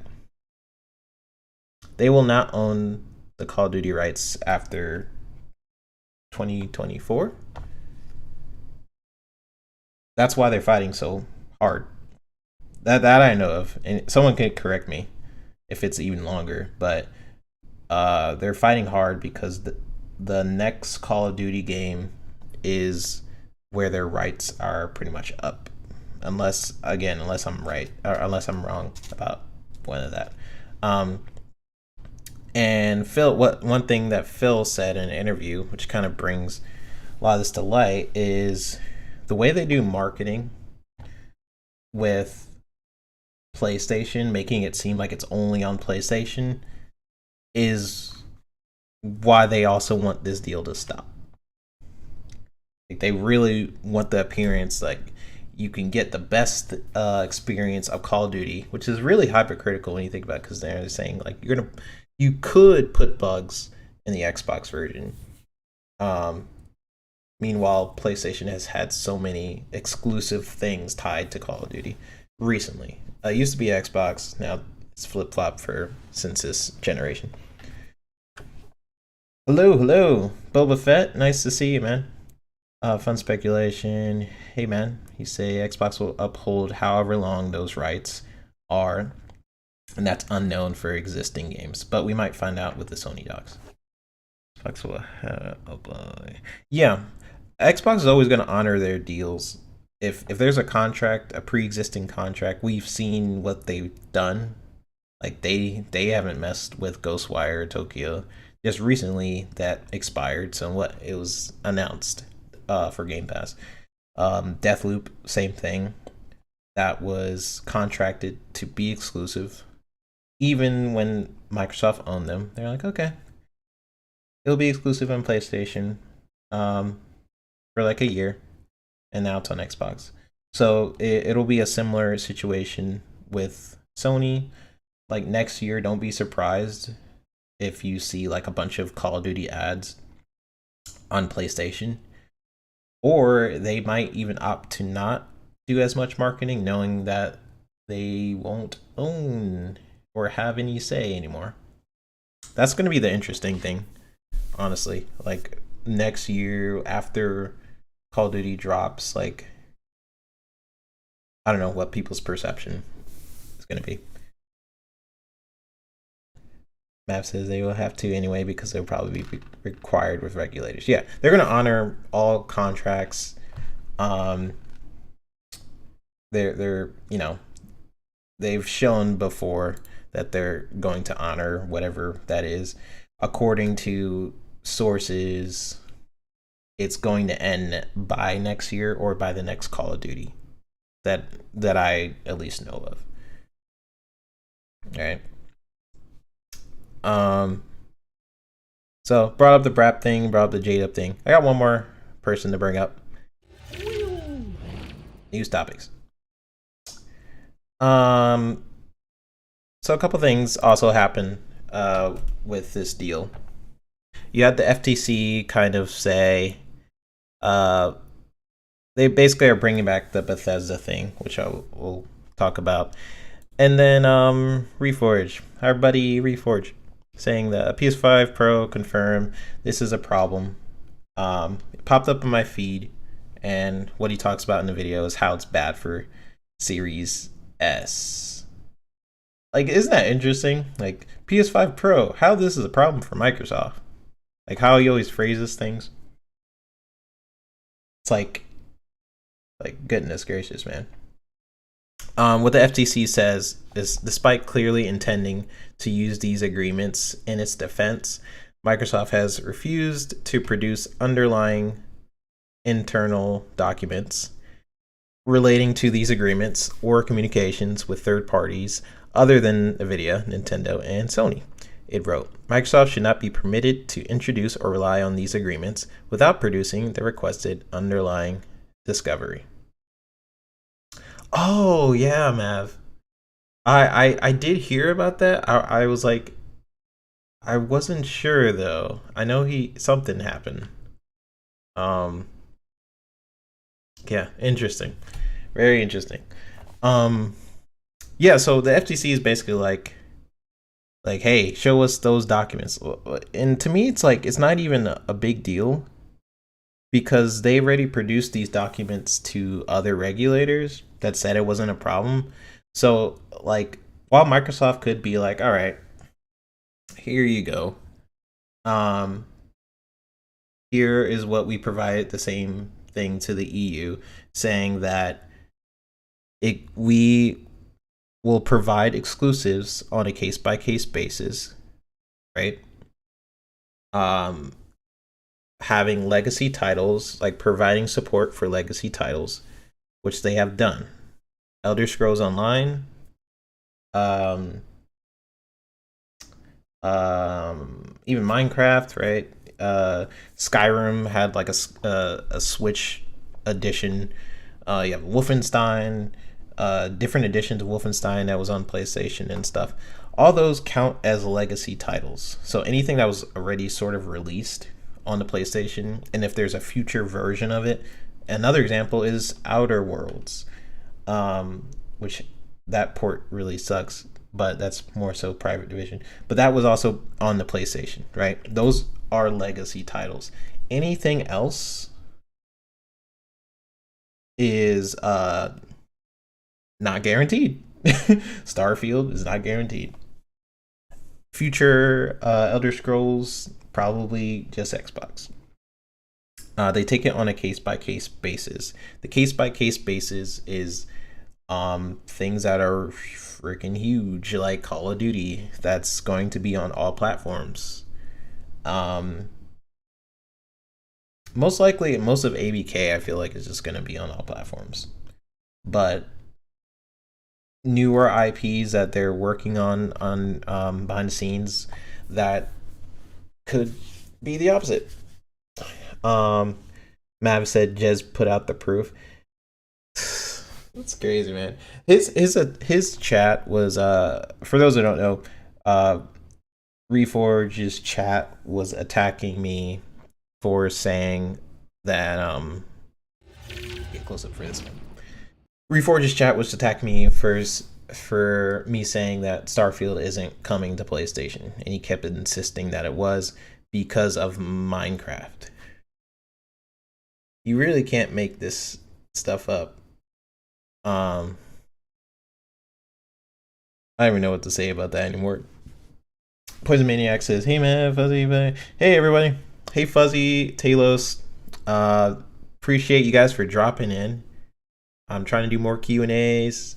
They will not own the Call of Duty rights after 2024. That's why they're fighting so hard. That I know of, and someone can correct me if it's even longer, but they're fighting hard because the next Call of Duty game is where their rights are pretty much up, unless I'm right or unless I'm wrong about one of that. And one thing that Phil said in an interview, which kind of brings a lot of this to light, is the way they do marketing with PlayStation, making it seem like it's only on PlayStation, is why they also want this deal to stop. Like, they really want the appearance like you can get the best experience of Call of Duty, which is really hypocritical when you think about it, because they're saying like you could put bugs in the Xbox version. Meanwhile, PlayStation has had so many exclusive things tied to Call of Duty recently. It used to be Xbox, now it's flip-flop since this generation. Hello, Boba Fett, nice to see you, man. Fun speculation. Hey, man, you say Xbox will uphold however long those rights are, and that's unknown for existing games, but we might find out with the Sony docs. Xbox will yeah, Xbox is always going to honor their deals. If there's a contract, a pre-existing contract, we've seen what they've done. Like they haven't messed with Ghostwire or Tokyo. Just recently that expired, so what it was announced for Game Pass. Deathloop, same thing. That was contracted to be exclusive. Even when Microsoft owned them, they're like, okay, it'll be exclusive on PlayStation for like a year, and now it's on Xbox. So it'll be a similar situation with Sony. Like next year, don't be surprised if you see like a bunch of Call of Duty ads on PlayStation. Or they might even opt to not do as much marketing, knowing that they won't own or have any say anymore. That's going to be the interesting thing, honestly. Like next year, after Call of Duty drops, like I don't know what people's perception is going to be. Mav says they will have to anyway because they'll probably be required with regulators. Yeah, they're going to honor all contracts. They're they've shown before that they're going to honor whatever that is. According to sources, it's going to end by next year or by the next Call of Duty that I at least know of. All right. So brought up the Brap thing, brought up the Jade Up thing. I got one more person to bring up. News topics. So a couple things also happened with this deal. You had the FTC kind of say they basically are bringing back the Bethesda thing, which we'll talk about. And then Reforge, our buddy Reforge, saying that PS5 Pro confirmed this is a problem. It popped up in my feed, and what he talks about in the video is how it's bad for Series S. Like, isn't that interesting? Like, PS5 Pro, how this is a problem for Microsoft. Like, how he always phrases things. like goodness gracious, man. What the FTC says is, despite clearly intending to use these agreements in its defense, Microsoft has refused to produce underlying internal documents relating to these agreements or communications with third parties other than NVIDIA, Nintendo, and Sony. It wrote, Microsoft should not be permitted to introduce or rely on these agreements without producing the requested underlying discovery. Oh yeah, Mav. I did hear about that. I was like, I wasn't sure though. I know something happened. Um, yeah, interesting. Very interesting. Um, yeah, so the FTC is basically like, hey, show us those documents. And to me, it's like, it's not even a big deal because they already produced these documents to other regulators that said it wasn't a problem. So, like, while Microsoft could be like, all right, here you go. Here is what we provided, the same thing to the EU, saying that we will provide exclusives on a case by case basis, right? Having legacy titles, like providing support for legacy titles, which they have done. Elder Scrolls Online, even Minecraft, right? Skyrim had like a Switch edition. You have Wolfenstein, different editions of Wolfenstein that was on PlayStation and stuff. All those count as legacy titles. So anything that was already sort of released on the PlayStation, and if there's a future version of it. Another example is Outer Worlds, which that port really sucks, but that's more so Private Division. But that was also on the PlayStation, right? Those are legacy titles. Anything else is not guaranteed. Starfield is not guaranteed. Future Elder Scrolls, probably just Xbox. They take it on a case-by-case basis. The case-by-case basis is things that are freaking huge, like Call of Duty, that's going to be on all platforms. Most likely, most of ABK, I feel like, is just going to be on all platforms. But newer IPs that they're working on behind the scenes that could be the opposite. Mav said Jez put out the proof. That's crazy, man. His chat was for those who don't know, Reforge's chat was attacking me for saying that get close up for this one. Reforge's chat was attacking me for me saying that Starfield isn't coming to PlayStation, and he kept insisting that it was because of Minecraft. You really can't make this stuff up. I don't even know what to say about that anymore. Poison Maniac says, "Hey man, Fuzzy, hey everybody, hey Fuzzy, Talos, appreciate you guys for dropping in. I'm trying to do more Q&As.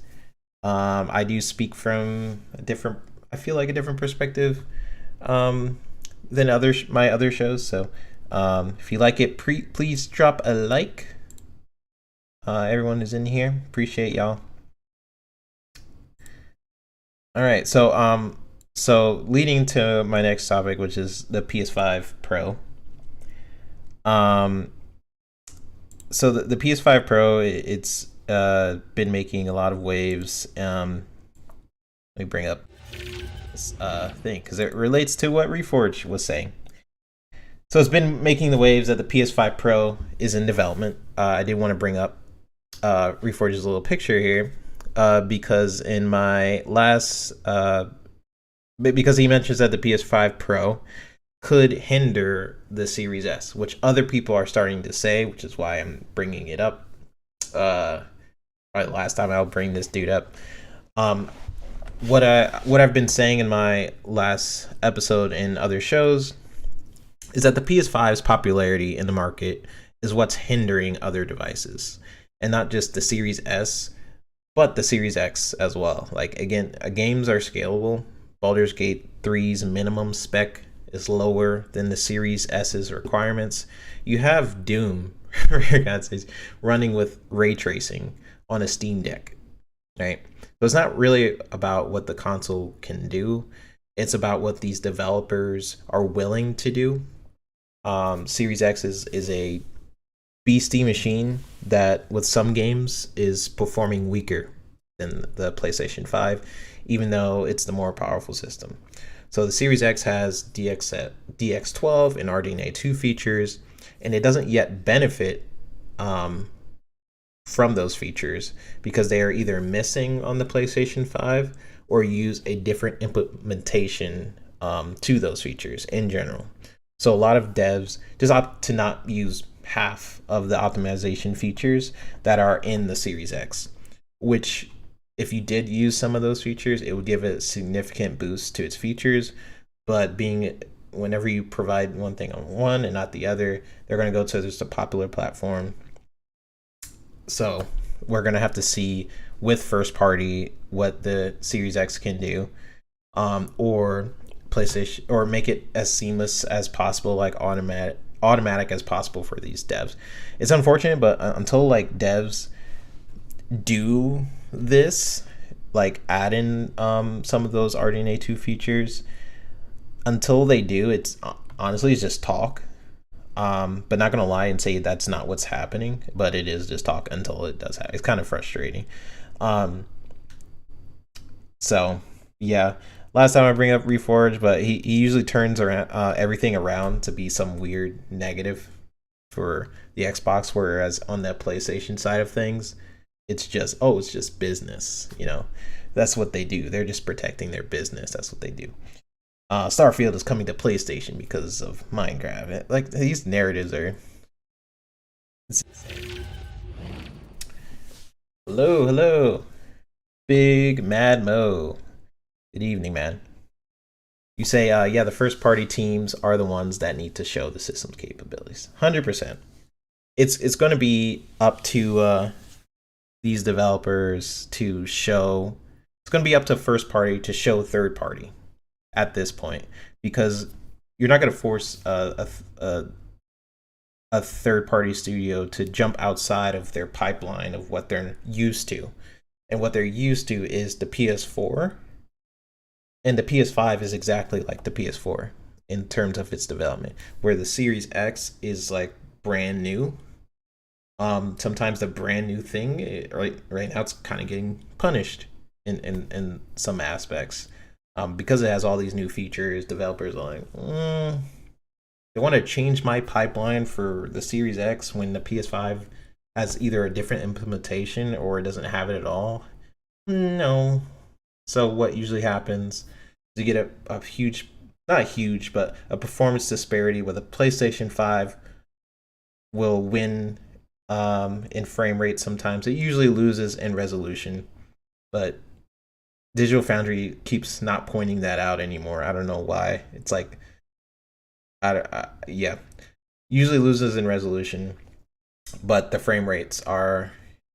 I do speak from a different perspective than my other shows. So if you like it, please drop a like. Everyone who's in here, appreciate y'all. All right, so leading to my next topic, which is the PS5 Pro. So the PS5 Pro, it's been making a lot of waves. Let me bring up this thing because it relates to what Reforge was saying. So it's been making the waves that the PS5 Pro is in development. I did want to bring up Reforge's little picture here because in my last because he mentions that the PS5 Pro could hinder the Series S, which other people are starting to say, which is why I'm bringing it up. Last time I'll bring this dude up. What I've been saying in my last episode and other shows is that the PS5's popularity in the market is what's hindering other devices, and not just the Series S, but the Series X as well. Like again, games are scalable. Baldur's Gate 3's minimum spec is lower than the Series S's requirements. You have Doom, for God's sakes, running with ray tracing on a Steam Deck, right? So it's not really about what the console can do. It's about what these developers are willing to do. Series X is a beastie machine that, with some games, is performing weaker than the PlayStation 5, even though it's the more powerful system. So the Series X has DX12 and RDNA 2 features, and it doesn't yet benefit from those features because they are either missing on the PlayStation 5 or use a different implementation to those features in general. So a lot of devs just opt to not use half of the optimization features that are in the Series X, which if you did use some of those features, it would give a significant boost to its features. But whenever you provide one thing on one and not the other, they're going to go to just a popular platform. So we're going to have to see with first party what the Series X can do, or PlayStation, or make it as seamless as possible, like automatic as possible for these devs. It's unfortunate, but until like devs do this, like add in some of those RDNA 2 features, until they do, it's honestly it's just talk. But not gonna lie and say that's not what's happening, but it is just talk until it does happen. It's kind of frustrating. So yeah, last time I bring up Reforged, but he usually turns around everything around to be some weird negative for the Xbox, whereas on the PlayStation side of things, it's just business. That's what they do. They're just protecting their business. That's what they do. Starfield is coming to PlayStation because of Minecraft. Like, these narratives are, it's insane. Hello, Big Mad Mo. Good evening, man. You say, yeah, the first party teams are the ones that need to show the system's capabilities. 100%. It's going to be up to these developers to show. It's going to be up to first party to show third party at this point, because you're not going to force a third party studio to jump outside of their pipeline of what they're used to. And what they're used to is the PS4, and the PS5 is exactly like the PS4 in terms of its development, where the Series X is like brand new. Sometimes the brand new thing right now, it's kind of getting punished in some aspects. Because it has all these new features, developers are like, they want to change my pipeline for the Series X when the PS5 has either a different implementation or it doesn't have it at all. No. So what usually happens is you get a huge, not huge, but a performance disparity where the PlayStation 5 will win in frame rate sometimes. It usually loses in resolution, but Digital Foundry keeps not pointing that out anymore. I don't know why. It's like, yeah, usually loses in resolution, but the frame rates are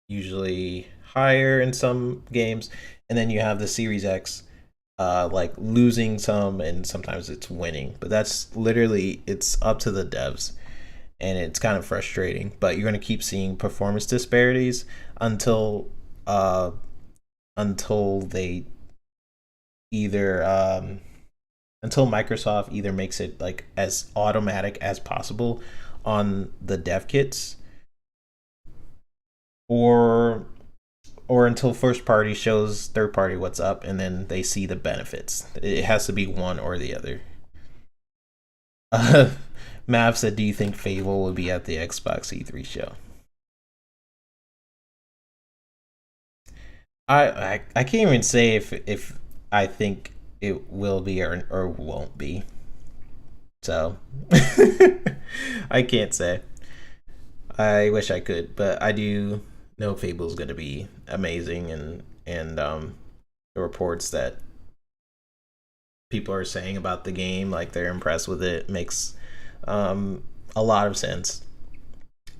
usually higher in some games. And then you have the Series X, like losing some, and sometimes it's winning. But that's literally, it's up to the devs, and it's kind of frustrating. But you're going to keep seeing performance disparities until they either until Microsoft either makes it like as automatic as possible on the dev kits, or until first party shows third party what's up, and then they see the benefits. It has to be one or the other. Mav said, do you think Fable will be at the Xbox E3 show? I can't even say if I think it will be or won't be. So I can't say. I wish I could, but I do know Fable's going to be amazing, and the reports that people are saying about the game, like they're impressed with it, makes a lot of sense.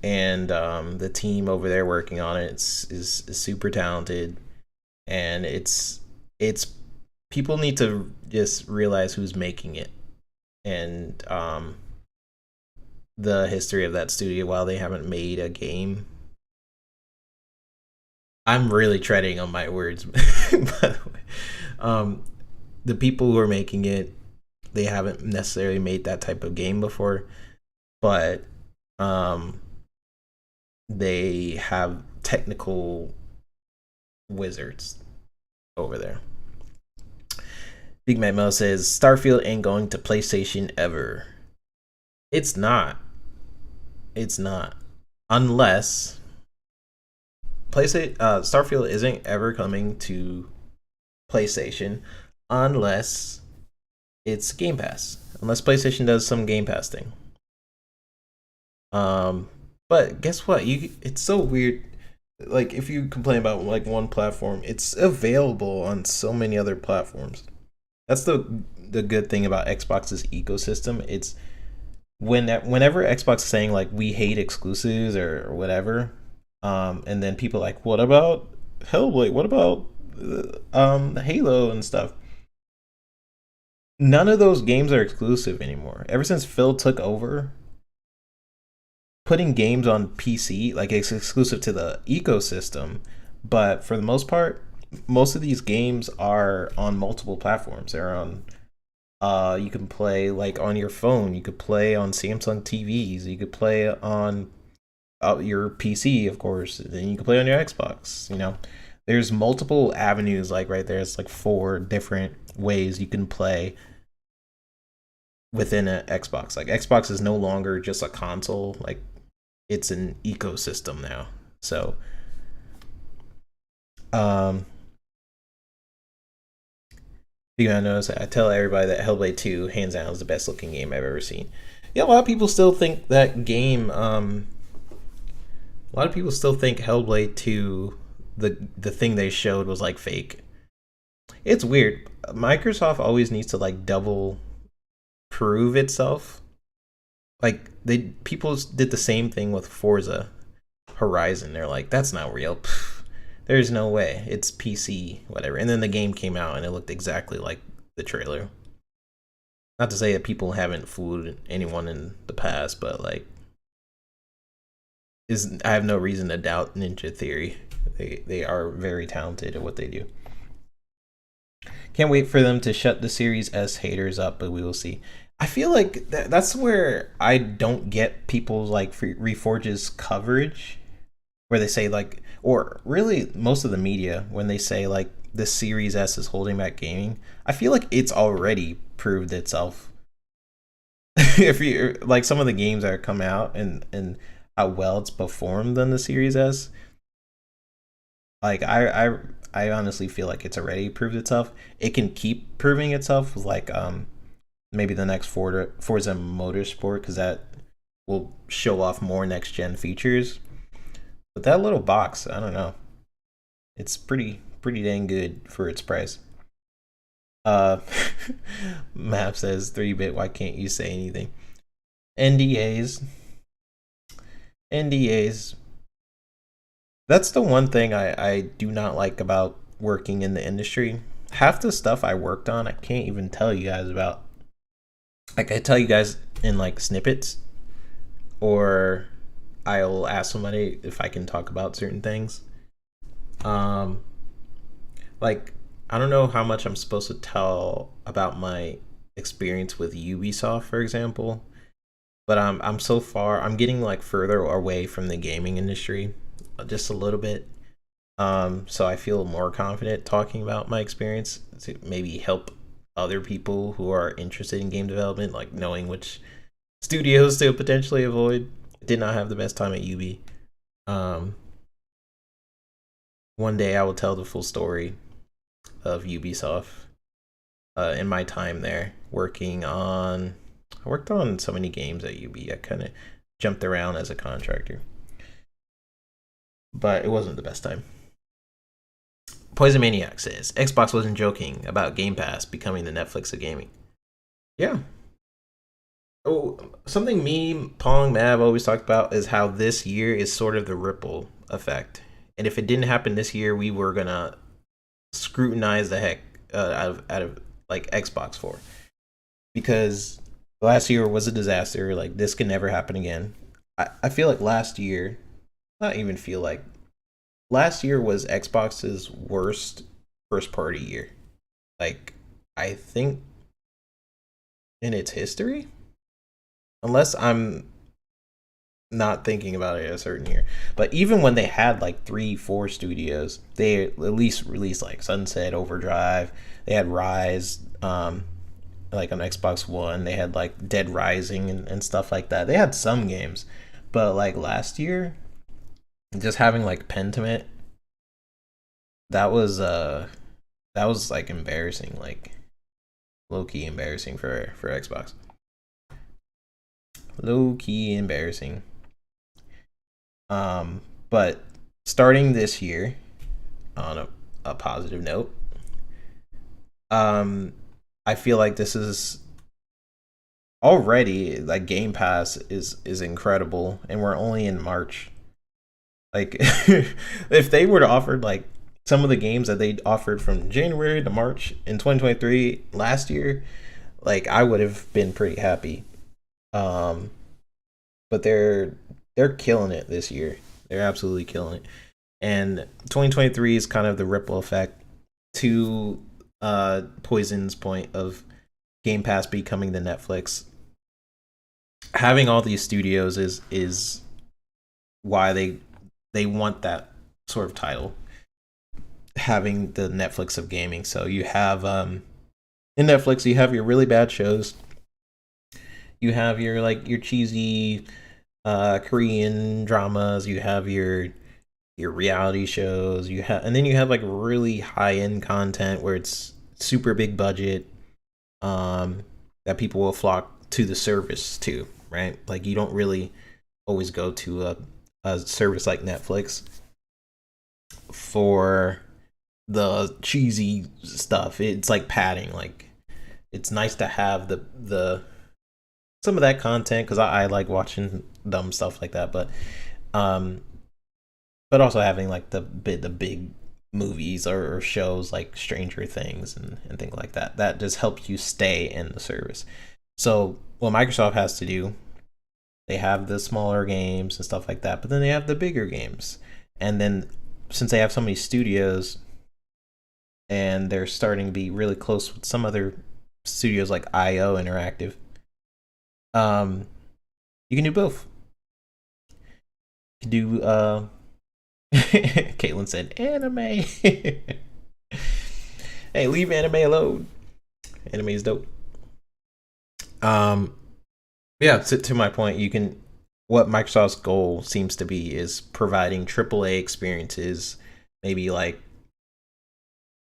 and the team over there working on it is super talented, and it's people need to just realize who's making it, and the history of that studio. While they haven't made a game, I'm really treading on my words, by the way. The people who are making it, they haven't necessarily made that type of game before, but they have technical wizards over there. Big Mac Mel says Starfield ain't going to PlayStation ever. It's not. It's not. Unless Starfield isn't ever coming to PlayStation unless it's Game Pass. Unless PlayStation does some Game Pass thing. But guess what? It's so weird. Like, if you complain about like one platform, it's available on so many other platforms. That's the good thing about Xbox's ecosystem. It's whenever Xbox is saying like we hate exclusives or whatever, and then people are like, what about Hellblade? What about Halo and stuff? None of those games are exclusive anymore. Ever since Phil took over, putting games on PC, like, it's exclusive to the ecosystem, but for the most part, most of these games are on multiple platforms. They're on you can play like on your phone, you could play on Samsung TVs, you could play on your PC, of course, then you can play on your Xbox. There's multiple avenues, like right there. It's like 4 different ways you can play within an Xbox. Like, Xbox is no longer just a console, like it's an ecosystem now. So you gotta notice, I tell everybody that Hellblade 2 hands down is the best looking game I've ever seen. Yeah, a lot of people still think that game a lot of people still think Hellblade 2, the thing they showed, was like fake. It's weird. Microsoft always needs to like double prove itself. Like, people did the same thing with Forza Horizon. They're like, that's not real. Pfft, there's no way. It's PC, whatever. And then the game came out and it looked exactly like the trailer. Not to say that people haven't fooled anyone in the past, but like, I have no reason to doubt Ninja Theory. They are very talented at what they do. Can't wait for them to shut the Series S haters up, but we will see. I feel like that's where I don't get people's like Reforge's coverage, where they say like, or really most of the media, when they say like the Series S is holding back gaming. I feel like it's already proved itself. If you like some of the games that are come out and how well it's performed on the Series S, like I honestly feel like it's already proved itself. It can keep proving itself with like maybe the next Forza Motorsport, because that will show off more next gen features. But that little box, I don't know. It's pretty dang good for its price. Map says 3-bit, why can't you say anything? NDAs. That's the one thing I do not like about working in the industry. Half the stuff I worked on, I can't even tell you guys about. Like, I tell you guys in like snippets, or I'll ask somebody if I can talk about certain things. Like, I don't know how much I'm supposed to tell about my experience with Ubisoft, for example, but I'm getting like further away from the gaming industry, just a little bit. So I feel more confident talking about my experience to maybe help other people who are interested in game development, like knowing which studios to potentially avoid. Did not have the best time at UB. One day I will tell the full story of Ubisoft in my time there. I worked on so many games at UB. I kind of jumped around as a contractor, but it wasn't the best time. Poison Maniac says Xbox wasn't joking about Game Pass becoming the Netflix of gaming. Yeah. Oh, something me, Pong, Mav always talked about is how this year is sort of the ripple effect, and if it didn't happen this year, we were gonna scrutinize the heck out of like Xbox for, because last year was a disaster. Like this can never happen again. I feel like last year, not even feel like last year was Xbox's worst first party year. Like I think in its history, unless I'm not thinking about it a certain year. But even when they had like 3, 4 studios, they at least released like Sunset Overdrive. They had Rise, like on Xbox One. They had like Dead Rising and stuff like that. They had some games, but like last year, just having like Pentiment, that was that was like embarrassing, like low key embarrassing for Xbox. Low key embarrassing. But starting this year, on a positive note, I feel like this is already like Game Pass is incredible, and we're only in March. Like, if they were to offer like some of the games that they offered from January to March in 2023 last year, like I would have been pretty happy. Um, but they're killing it this year. They're absolutely killing it. And 2023 is kind of the ripple effect to Poison's point of Game Pass becoming the Netflix. Having all these studios is why they want that sort of title. Having the Netflix of gaming. So you have in Netflix you have your really bad shows. You have your like your cheesy Korean dramas, you have your reality shows, you have, and then you have like really high end content where it's super big budget, that people will flock to the service too, right? Like you don't really always go to a service like Netflix for the cheesy stuff. It's like padding. Like it's nice to have the some of that content because I like watching dumb stuff like that, um but also having like the big movies or shows like Stranger Things and things like that that just helps you stay in the service. So what Microsoft has to do, they have the smaller games and stuff like that, but then they have the bigger games. And then since they have so many studios and they're starting to be really close with some other studios like IO Interactive, you can do both. You can do Caitlin said anime. Hey, leave anime alone. Anime is dope. Um yeah, to my point, you can, what Microsoft's goal seems to be is providing AAA experiences, maybe like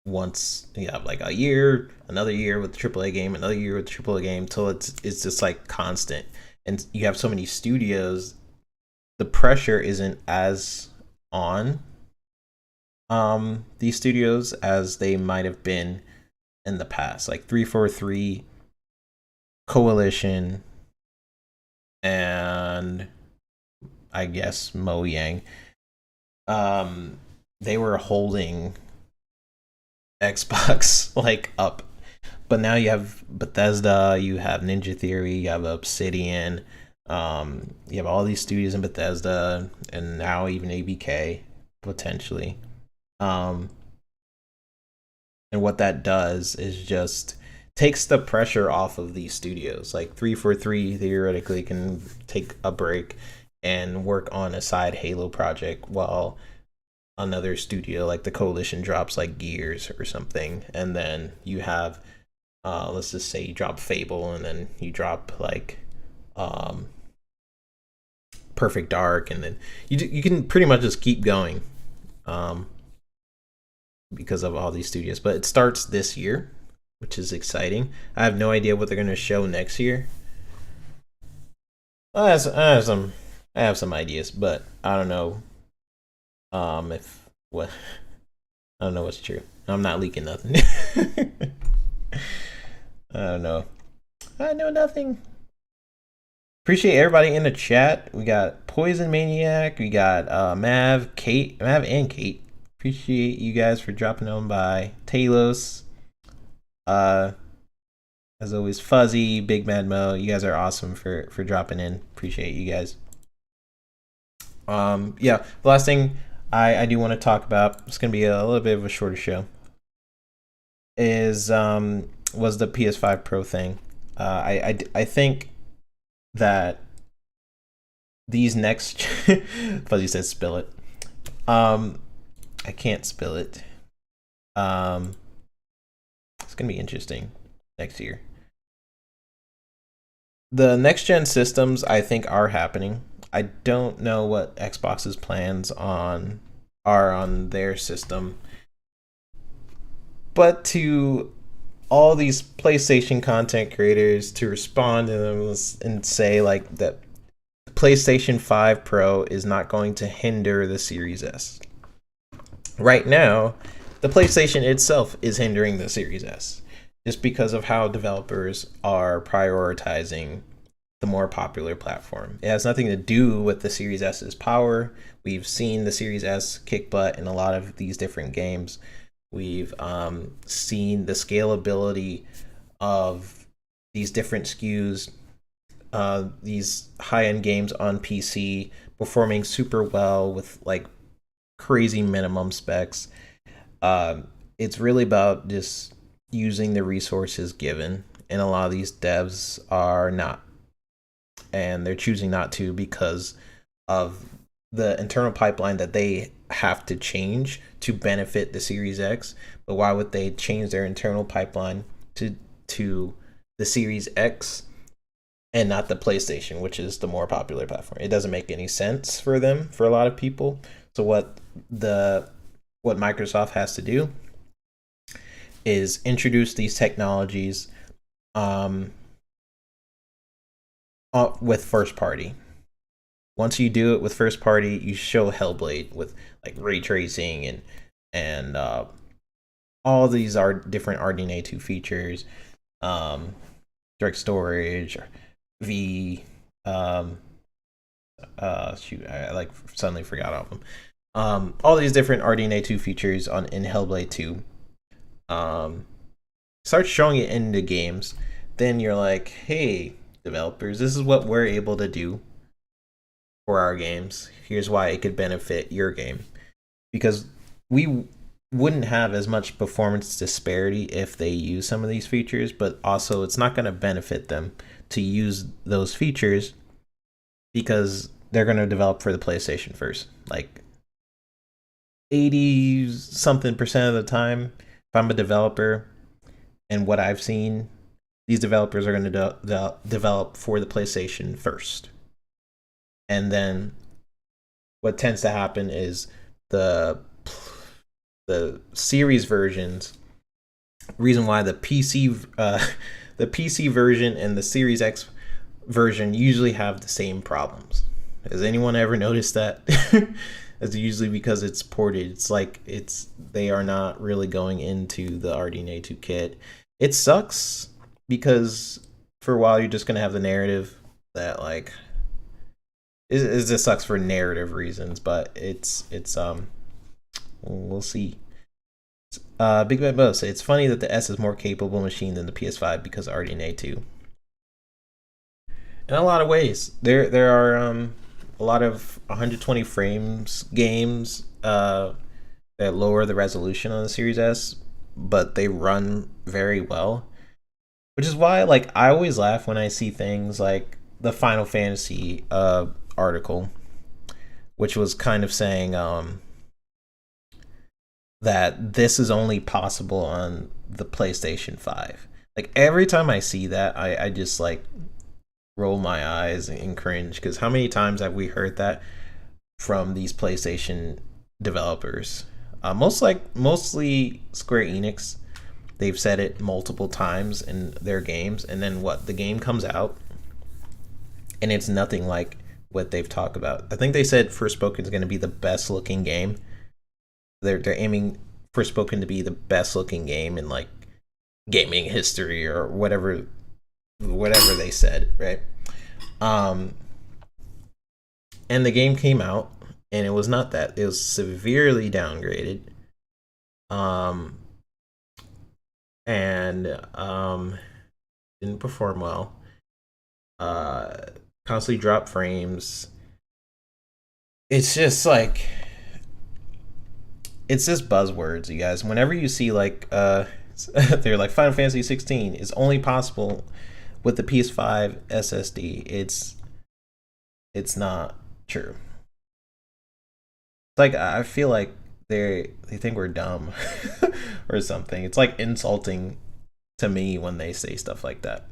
once you have like a year, another year with the AAA game, another year with the AAA game, till it's just like constant. And you have so many studios, the pressure isn't as on these studios as they might have been in the past. Like 343, Coalition, and I guess Mojang, they were holding Xbox like up. But now you have Bethesda, you have Ninja Theory, you have Obsidian, you have all these studios in Bethesda, and now even ABK potentially. Um, and what that does is just takes the pressure off of these studios. Like 343 theoretically can take a break and work on a side Halo project while another studio like the Coalition drops like Gears or something, and then you have let's just say you drop Fable, and then you drop like Perfect Dark, and then you can pretty much just keep going because of all these studios. But it starts this year, which is exciting. I have no idea what they're going to show next year. I have some ideas, but I don't know if what I don't know what's true. I'm not leaking nothing. I don't know. I know nothing. Appreciate everybody in the chat. We got Poison Maniac, we got Mav, and Kate. Appreciate you guys for dropping on by. Talos, as always, Fuzzy, Big Mad Mo. You guys are awesome for dropping in. Appreciate you guys. Yeah, the last thing I do want to talk about, it's gonna be a little bit of a shorter show, is was the PS5 Pro thing. I think that these next Fuzzy says spill it. I can't spill it. It's gonna be interesting next year. The next gen systems I think are happening. I don't know what Xbox's plans are on their system. But to all these PlayStation content creators to respond to them and say like that PlayStation 5 Pro is not going to hinder the Series S. Right now, the PlayStation itself is hindering the Series S just because of how developers are prioritizing the more popular platform. It has nothing to do with the Series S's power. We've seen the Series S kick butt in a lot of these different games. We've seen the scalability of these different SKUs, these high-end games on PC performing super well with like crazy minimum specs. It's really about just using the resources given, and a lot of these devs are not, and they're choosing not to because of the internal pipeline that they have to change to benefit the Series X. But why would they change their internal pipeline to the Series X and not the PlayStation, which is the more popular platform? It doesn't make any sense for them, for a lot of people. So what Microsoft has to do is introduce these technologies with first party. Once you do it with first party, you show Hellblade with like ray tracing and all these are different RDNA 2 features, direct storage, I like suddenly forgot all of them. All these different RDNA 2 features in Hellblade 2. Start showing it in the games, then you're like, hey, developers, this is what we're able to do for our games. Here's why it could benefit your game. Because we wouldn't have as much performance disparity if they use some of these features, but also it's not going to benefit them to use those features because they're going to develop for the PlayStation first. Like 80 something % of the time, if I'm a developer and what I've seen, these developers are going to develop for the PlayStation first. And then what tends to happen is the series versions, reason why the PC version and the Series X version usually have the same problems. Has anyone ever noticed that? It's usually because it's ported. It's like they are not really going into the RDNA 2 kit. It sucks because for a while you're just gonna have the narrative that like it just sucks for narrative reasons, but it's we'll see. Big Bad Bo says it's funny that the S is more capable machine than the PS5 because of RDNA 2. In a lot of ways, there are a lot of 120 frames games that lower the resolution on the Series S, but they run very well. Which is why, like, I always laugh when I see things like the Final Fantasy article, which was kind of saying that this is only possible on the PlayStation 5. Like, every time I see that, I just, like, roll my eyes and cringe, because how many times have we heard that from these PlayStation developers? Mostly Square Enix. They've said it multiple times in their games, and then the game comes out and it's nothing like what they've talked about. I think they said Forspoken is going to be the best looking game. They're aiming Forspoken to be the best looking game in like gaming history or whatever they said, right? Um, and the game came out, and it was not that. It was severely downgraded. Um, and didn't perform well. Uh, Constantly drop frames. It's just like it's just buzzwords, you guys. Whenever you see like they're like Final Fantasy 16 is only possible with the PS5 SSD. It's not true. Like I feel like they think we're dumb or something. It's like insulting to me when they say stuff like that.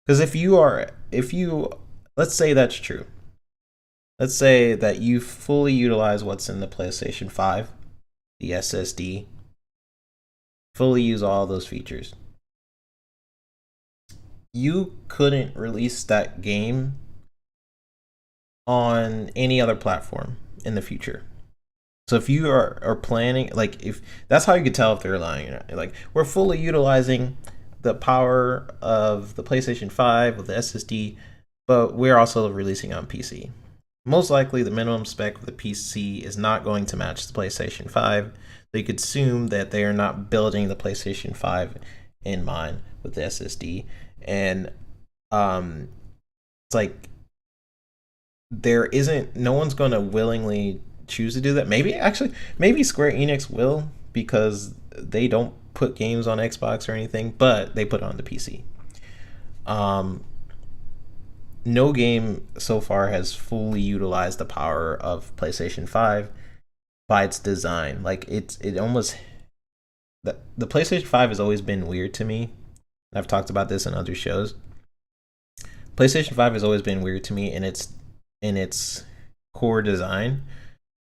Because if you let's say that's true. Let's say that you fully utilize what's in the PlayStation 5, the SSD, fully use all those features. You couldn't release that game on any other platform in the future. So if you are planning, like if that's how you could tell if they're lying or not. Like we're fully utilizing the power of the PlayStation 5 with the SSD, but we're also releasing on PC. Most likely the minimum spec of the PC is not going to match the PlayStation 5. So you could assume that they are not building the PlayStation 5 in mind with the SSD. And it's like no one's going to willingly choose to do that. Maybe Square Enix will, because they don't put games on Xbox or anything, but they put it on the PC. No game so far has fully utilized the power of PlayStation 5 by its design. Like it almost the PlayStation 5 has always been weird to me. I've talked about this in other shows. PlayStation 5 has always been weird to me in its core design,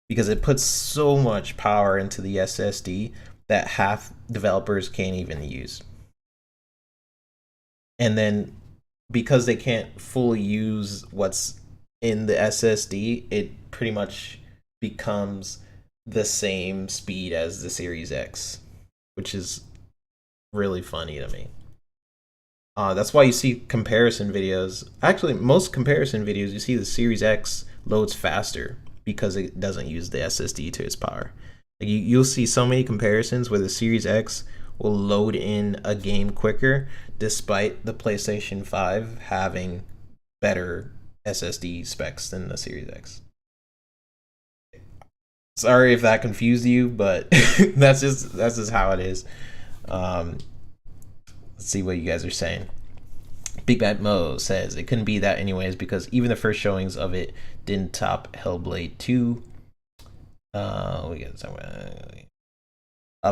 because it puts so much power into the SSD that half developers can't even use. And then because they can't fully use what's in the SSD, it pretty much becomes the same speed as the Series X, which is really funny to me. That's why you see comparison videos. Actually, most comparison videos, you see the Series X loads faster because it doesn't use the SSD to its power. Like you'll see so many comparisons where the Series X will load in a game quicker despite the PlayStation 5 having better SSD specs than the Series X. Sorry if that confused you, but that's just how it is. Let's see what you guys are saying. Big Bad Mo says it couldn't be that anyways, because even the first showings of it didn't top Hellblade 2. We got somewhere.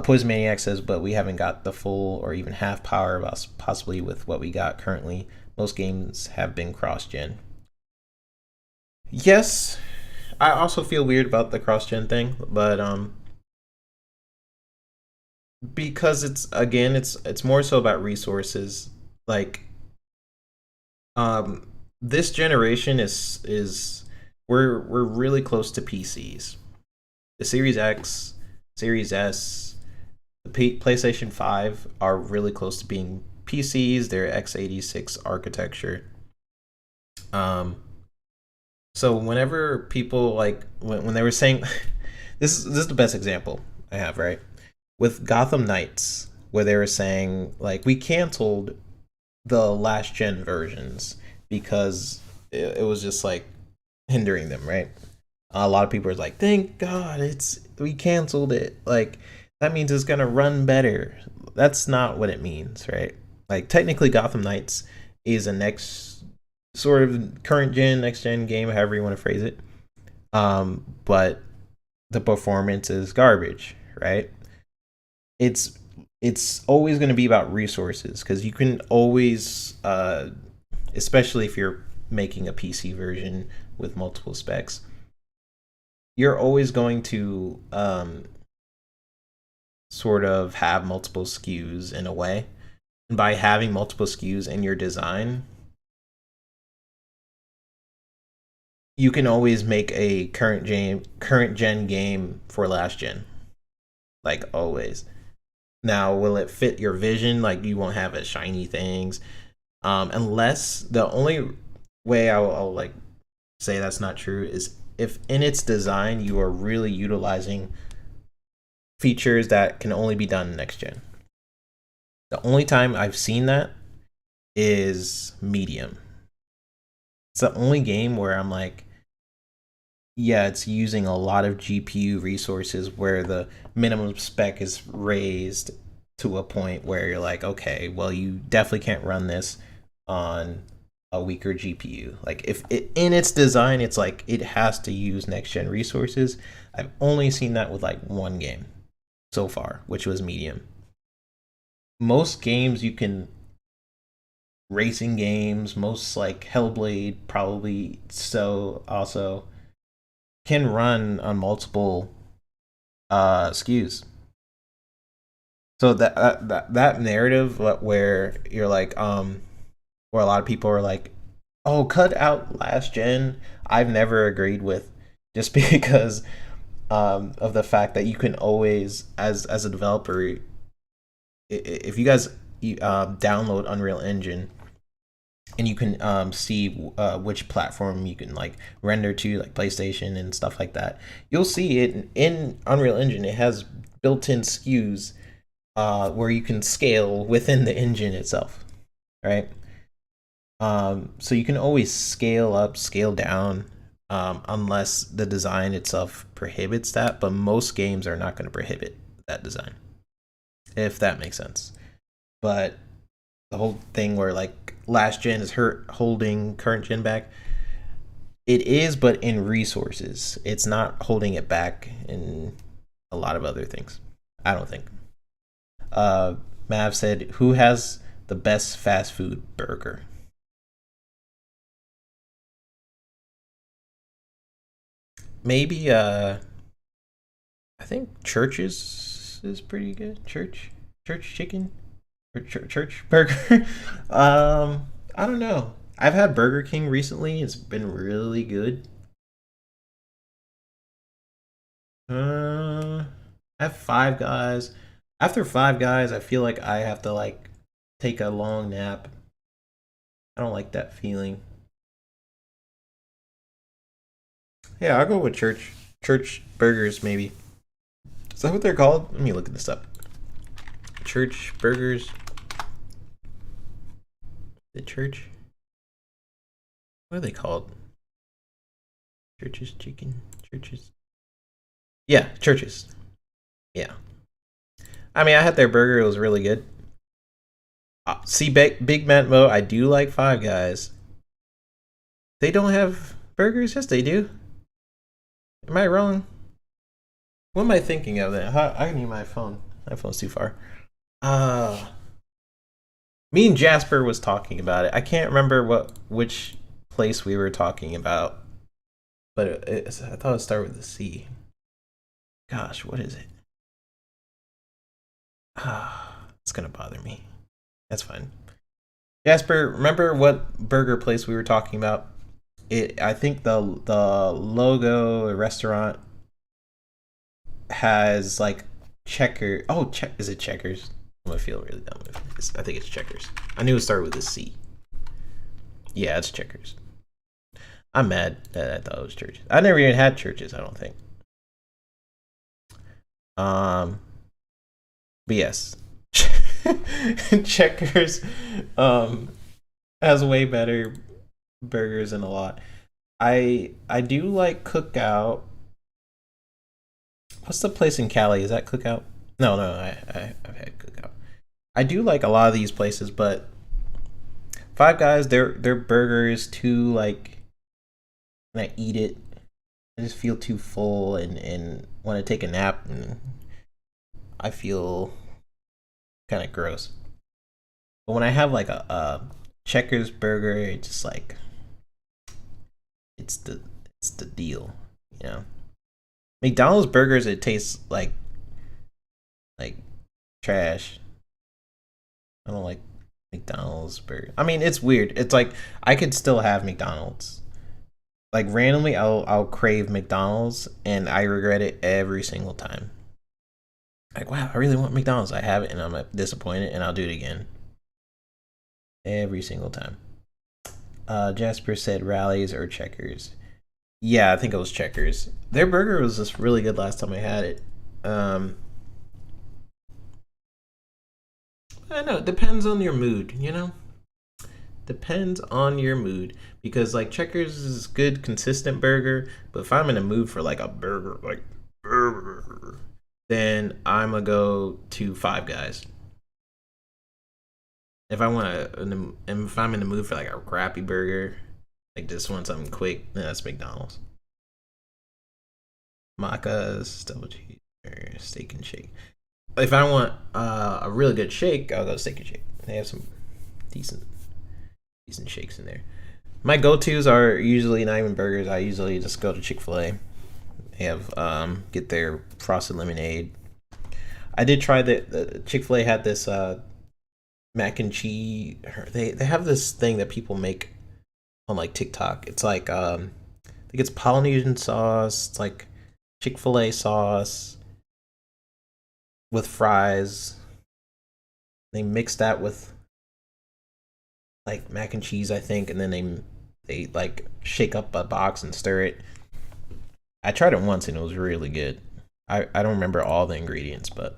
Poison Maniac says, but we haven't got the full or even half power, possibly with what we got currently. Most games have been cross-gen. Yes, I also feel weird about the cross-gen thing, but because it's more so about resources. Like this generation is we're really close to PCs. The Series X, Series S, the PlayStation 5 are really close to being PCs. They're x86 architecture. So whenever people like when they were saying this is the best example I have, right? With Gotham Knights, where they were saying like we canceled the last gen versions because it was just like hindering them, right? A lot of people are like, thank God we canceled it. Like that means it's gonna run better. That's not what it means, right? Like technically Gotham Knights is a next sort of current gen, next gen game, however you want to phrase it. But the performance is garbage, right? It's always going to be about resources, because you can always, especially if you're making a PC version with multiple specs, you're always going to sort of have multiple SKUs in a way. And by having multiple SKUs in your design, you can always make a current gen game for last gen, like always. Now, will it fit your vision? Like you won't have it shiny things, unless way I'll like say that's not true is if in its design you are really utilizing features that can only be done next gen. The only time I've seen that is Medium. It's the only game where I'm like, yeah, it's using a lot of GPU resources where the minimum spec is raised to a point where you're like, okay, well, you definitely can't run this on a weaker GPU. Like, if it, in its design, it's like it has to use next gen resources. I've only seen that with like one game so far, which was Medium. Most games you can, racing games, most like Hellblade, probably so also can run on multiple SKUs. So that narrative where you're like where a lot of people are like, oh, cut out last gen, I've never agreed with, just because of the fact that you can always, as a developer, if you guys download Unreal Engine and you can see which platform you can like render to, like PlayStation and stuff like that, you'll see it in Unreal Engine. It has built-in SKUs where you can scale within the engine itself, right? So you can always scale up, scale down, unless the design itself prohibits that. But most games are not going to prohibit that design, if that makes sense. But the whole thing where like last gen is holding current gen back, it is, but in resources. It's not holding it back in a lot of other things, I don't think. Mav said, who has the best fast food burger? Maybe I think Church's is pretty good. Church chicken or church burger. I don't know. I've had Burger King recently. It's been really good. I have Five Guys. After Five Guys, I feel like I have to like take a long nap. I don't like that feeling. Yeah, I'll go with church burgers maybe. Is that what they're called? Let me look this up. Church burgers. The church. What are they called? Churches chicken. Churches. Yeah, churches. Yeah. I mean, I had their burger. It was really good. See, Big Matt Mo, I do like Five Guys. They don't have burgers? Yes, they do. Am I wrong? What am I thinking of then? I need my phone. My phone's too far. Me and Jasper was talking about it. I can't remember which place we were talking about, but I thought it started with a C. Gosh, what is it? It's gonna bother me. That's fine. Jasper, remember what burger place we were talking about? I think the logo restaurant has like checker. Oh, is it Checkers? I'm gonna feel really dumb. I think it's Checkers. I knew it started with a C. Yeah, it's Checkers. I'm mad that I thought it was Churches. I never even had Churches, I don't think. But yes, Checkers has way better burgers and a lot. I do like Cookout. What's the place in Cali? Is that Cookout? No, I've had Cookout. I do like a lot of these places, but Five Guys, their burger is too like, when I eat it, I just feel too full and want to take a nap, and I feel kind of gross. But when I have like a Checkers burger, it's just like it's the deal, you know. McDonald's burgers, it tastes like trash. I don't like McDonald's burger. I mean, it's weird. It's like I could still have McDonald's. Like randomly, I'll crave McDonald's, and I regret it every single time. Like, wow, I really want McDonald's. I have it, and I'm disappointed, and I'll do it again every single time. Jasper said Rallies or Checkers. Yeah, I think it was Checkers. Their burger was just really good last time I had it. I don't know, it depends on your mood, you know? Depends on your mood. Because like Checkers is good, consistent burger, but if I'm in a mood for like a burger, then I'm gonna go to Five Guys. If I want to, if I'm in the mood for like a crappy burger, like just want something quick, then that's McDonald's. Macca's, double cheeseburger, steak and shake. If I want a really good shake, I'll go Steak and Shake. They have some decent shakes in there. My go-tos are usually not even burgers. I usually just go to Chick-fil-A. They have get their frosted lemonade. I did try the Chick-fil-A had this mac and cheese. They have this thing that people make on like TikTok. It's like I think it's Polynesian sauce. It's like Chick-fil-A sauce with fries. They mix that with like mac and cheese, I think, and then they like shake up a box and stir it. I tried it once and it was really good. I don't remember all the ingredients, but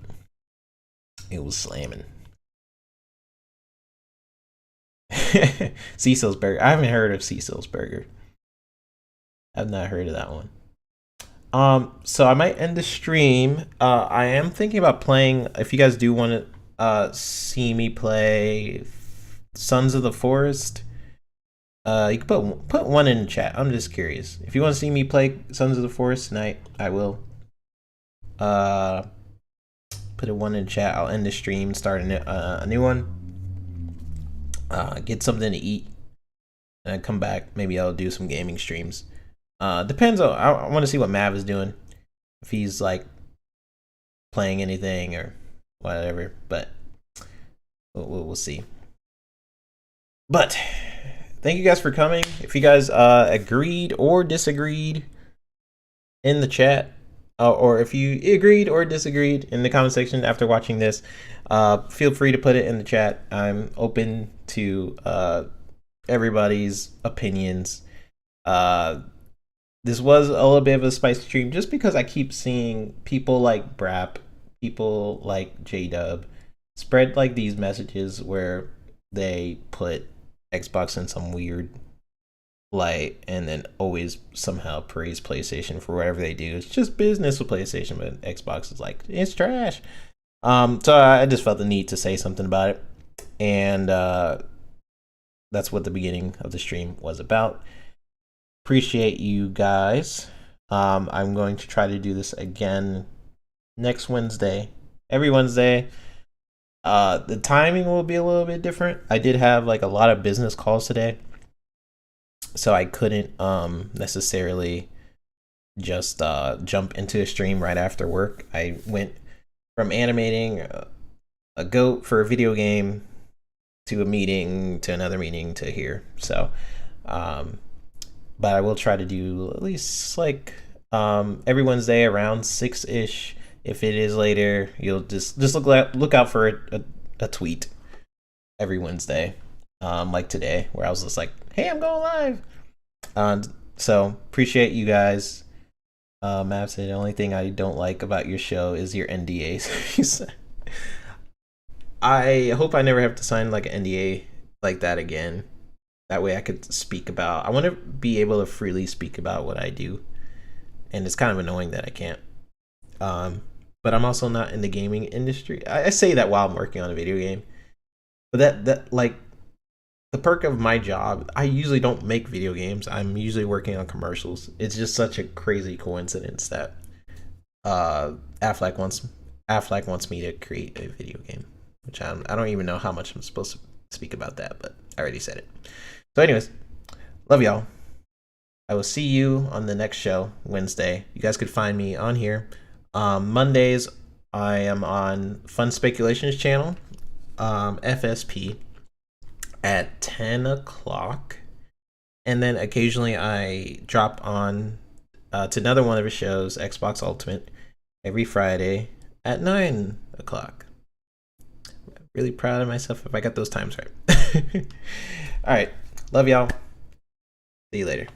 it was slamming. Cecil's Burger. I haven't heard of Cecil's Burger. I've not heard of that one. So I might end the stream. I am thinking about playing. If you guys do want to see me play Sons of the Forest, you can put one in the chat. I'm just curious. If you want to see me play Sons of the Forest tonight, I will. Put a one in the chat. I'll end the stream, start a new one. Get something to eat, and come back. Maybe I'll do some gaming streams. Depends on. I want to see what Mav is doing. If he's like playing anything or whatever, but we'll see. But thank you guys for coming. If you guys agreed or disagreed in the chat, or if you agreed or disagreed in the comment section after watching this, feel free to put it in the chat. I'm open to everybody's opinions. This was a little bit of a spicy stream just because I keep seeing people like Brap, people like J-Dub spread like these messages where they put Xbox in some weird light and then always somehow praise PlayStation for whatever they do. It's just business with PlayStation, but Xbox is like, it's trash. So I just felt the need to say something about it. And that's what the beginning of the stream was about. Appreciate you guys. I'm going to try to do this again next Wednesday. Every Wednesday. The timing will be a little bit different. I did have like a lot of business calls today, so I couldn't necessarily just jump into a stream right after work. I went from animating a goat for a video game to a meeting to another meeting to here. So but I will try to do at least like every Wednesday around 6-ish. If it is later, you'll just look out for a tweet every Wednesday, like today, where I was just like, "Hey, I'm going live." So appreciate you guys. Mav said the only thing I don't like about your show is your NDAs. I hope I never have to sign like an NDA like that again. That way I could speak about. I want to be able to freely speak about what I do, and it's kind of annoying that I can't. But I'm also not in the gaming industry. I say that while I'm working on a video game, but that like the perk of my job, I usually don't make video games. I'm usually working on commercials. It's just such a crazy coincidence that Affleck wants me to create a video game, which I don't even know how much I'm supposed to speak about that, but I already said it. So anyways, love y'all. I will see you on the next show, Wednesday. You guys could find me on here. Mondays, I am on Fun Speculations channel, FSP, at 10 o'clock. And then occasionally I drop on to another one of his shows, Xbox Ultimate, every Friday at 9 o'clock. Really proud of myself if I got those times right. All right. Love y'all. See you later.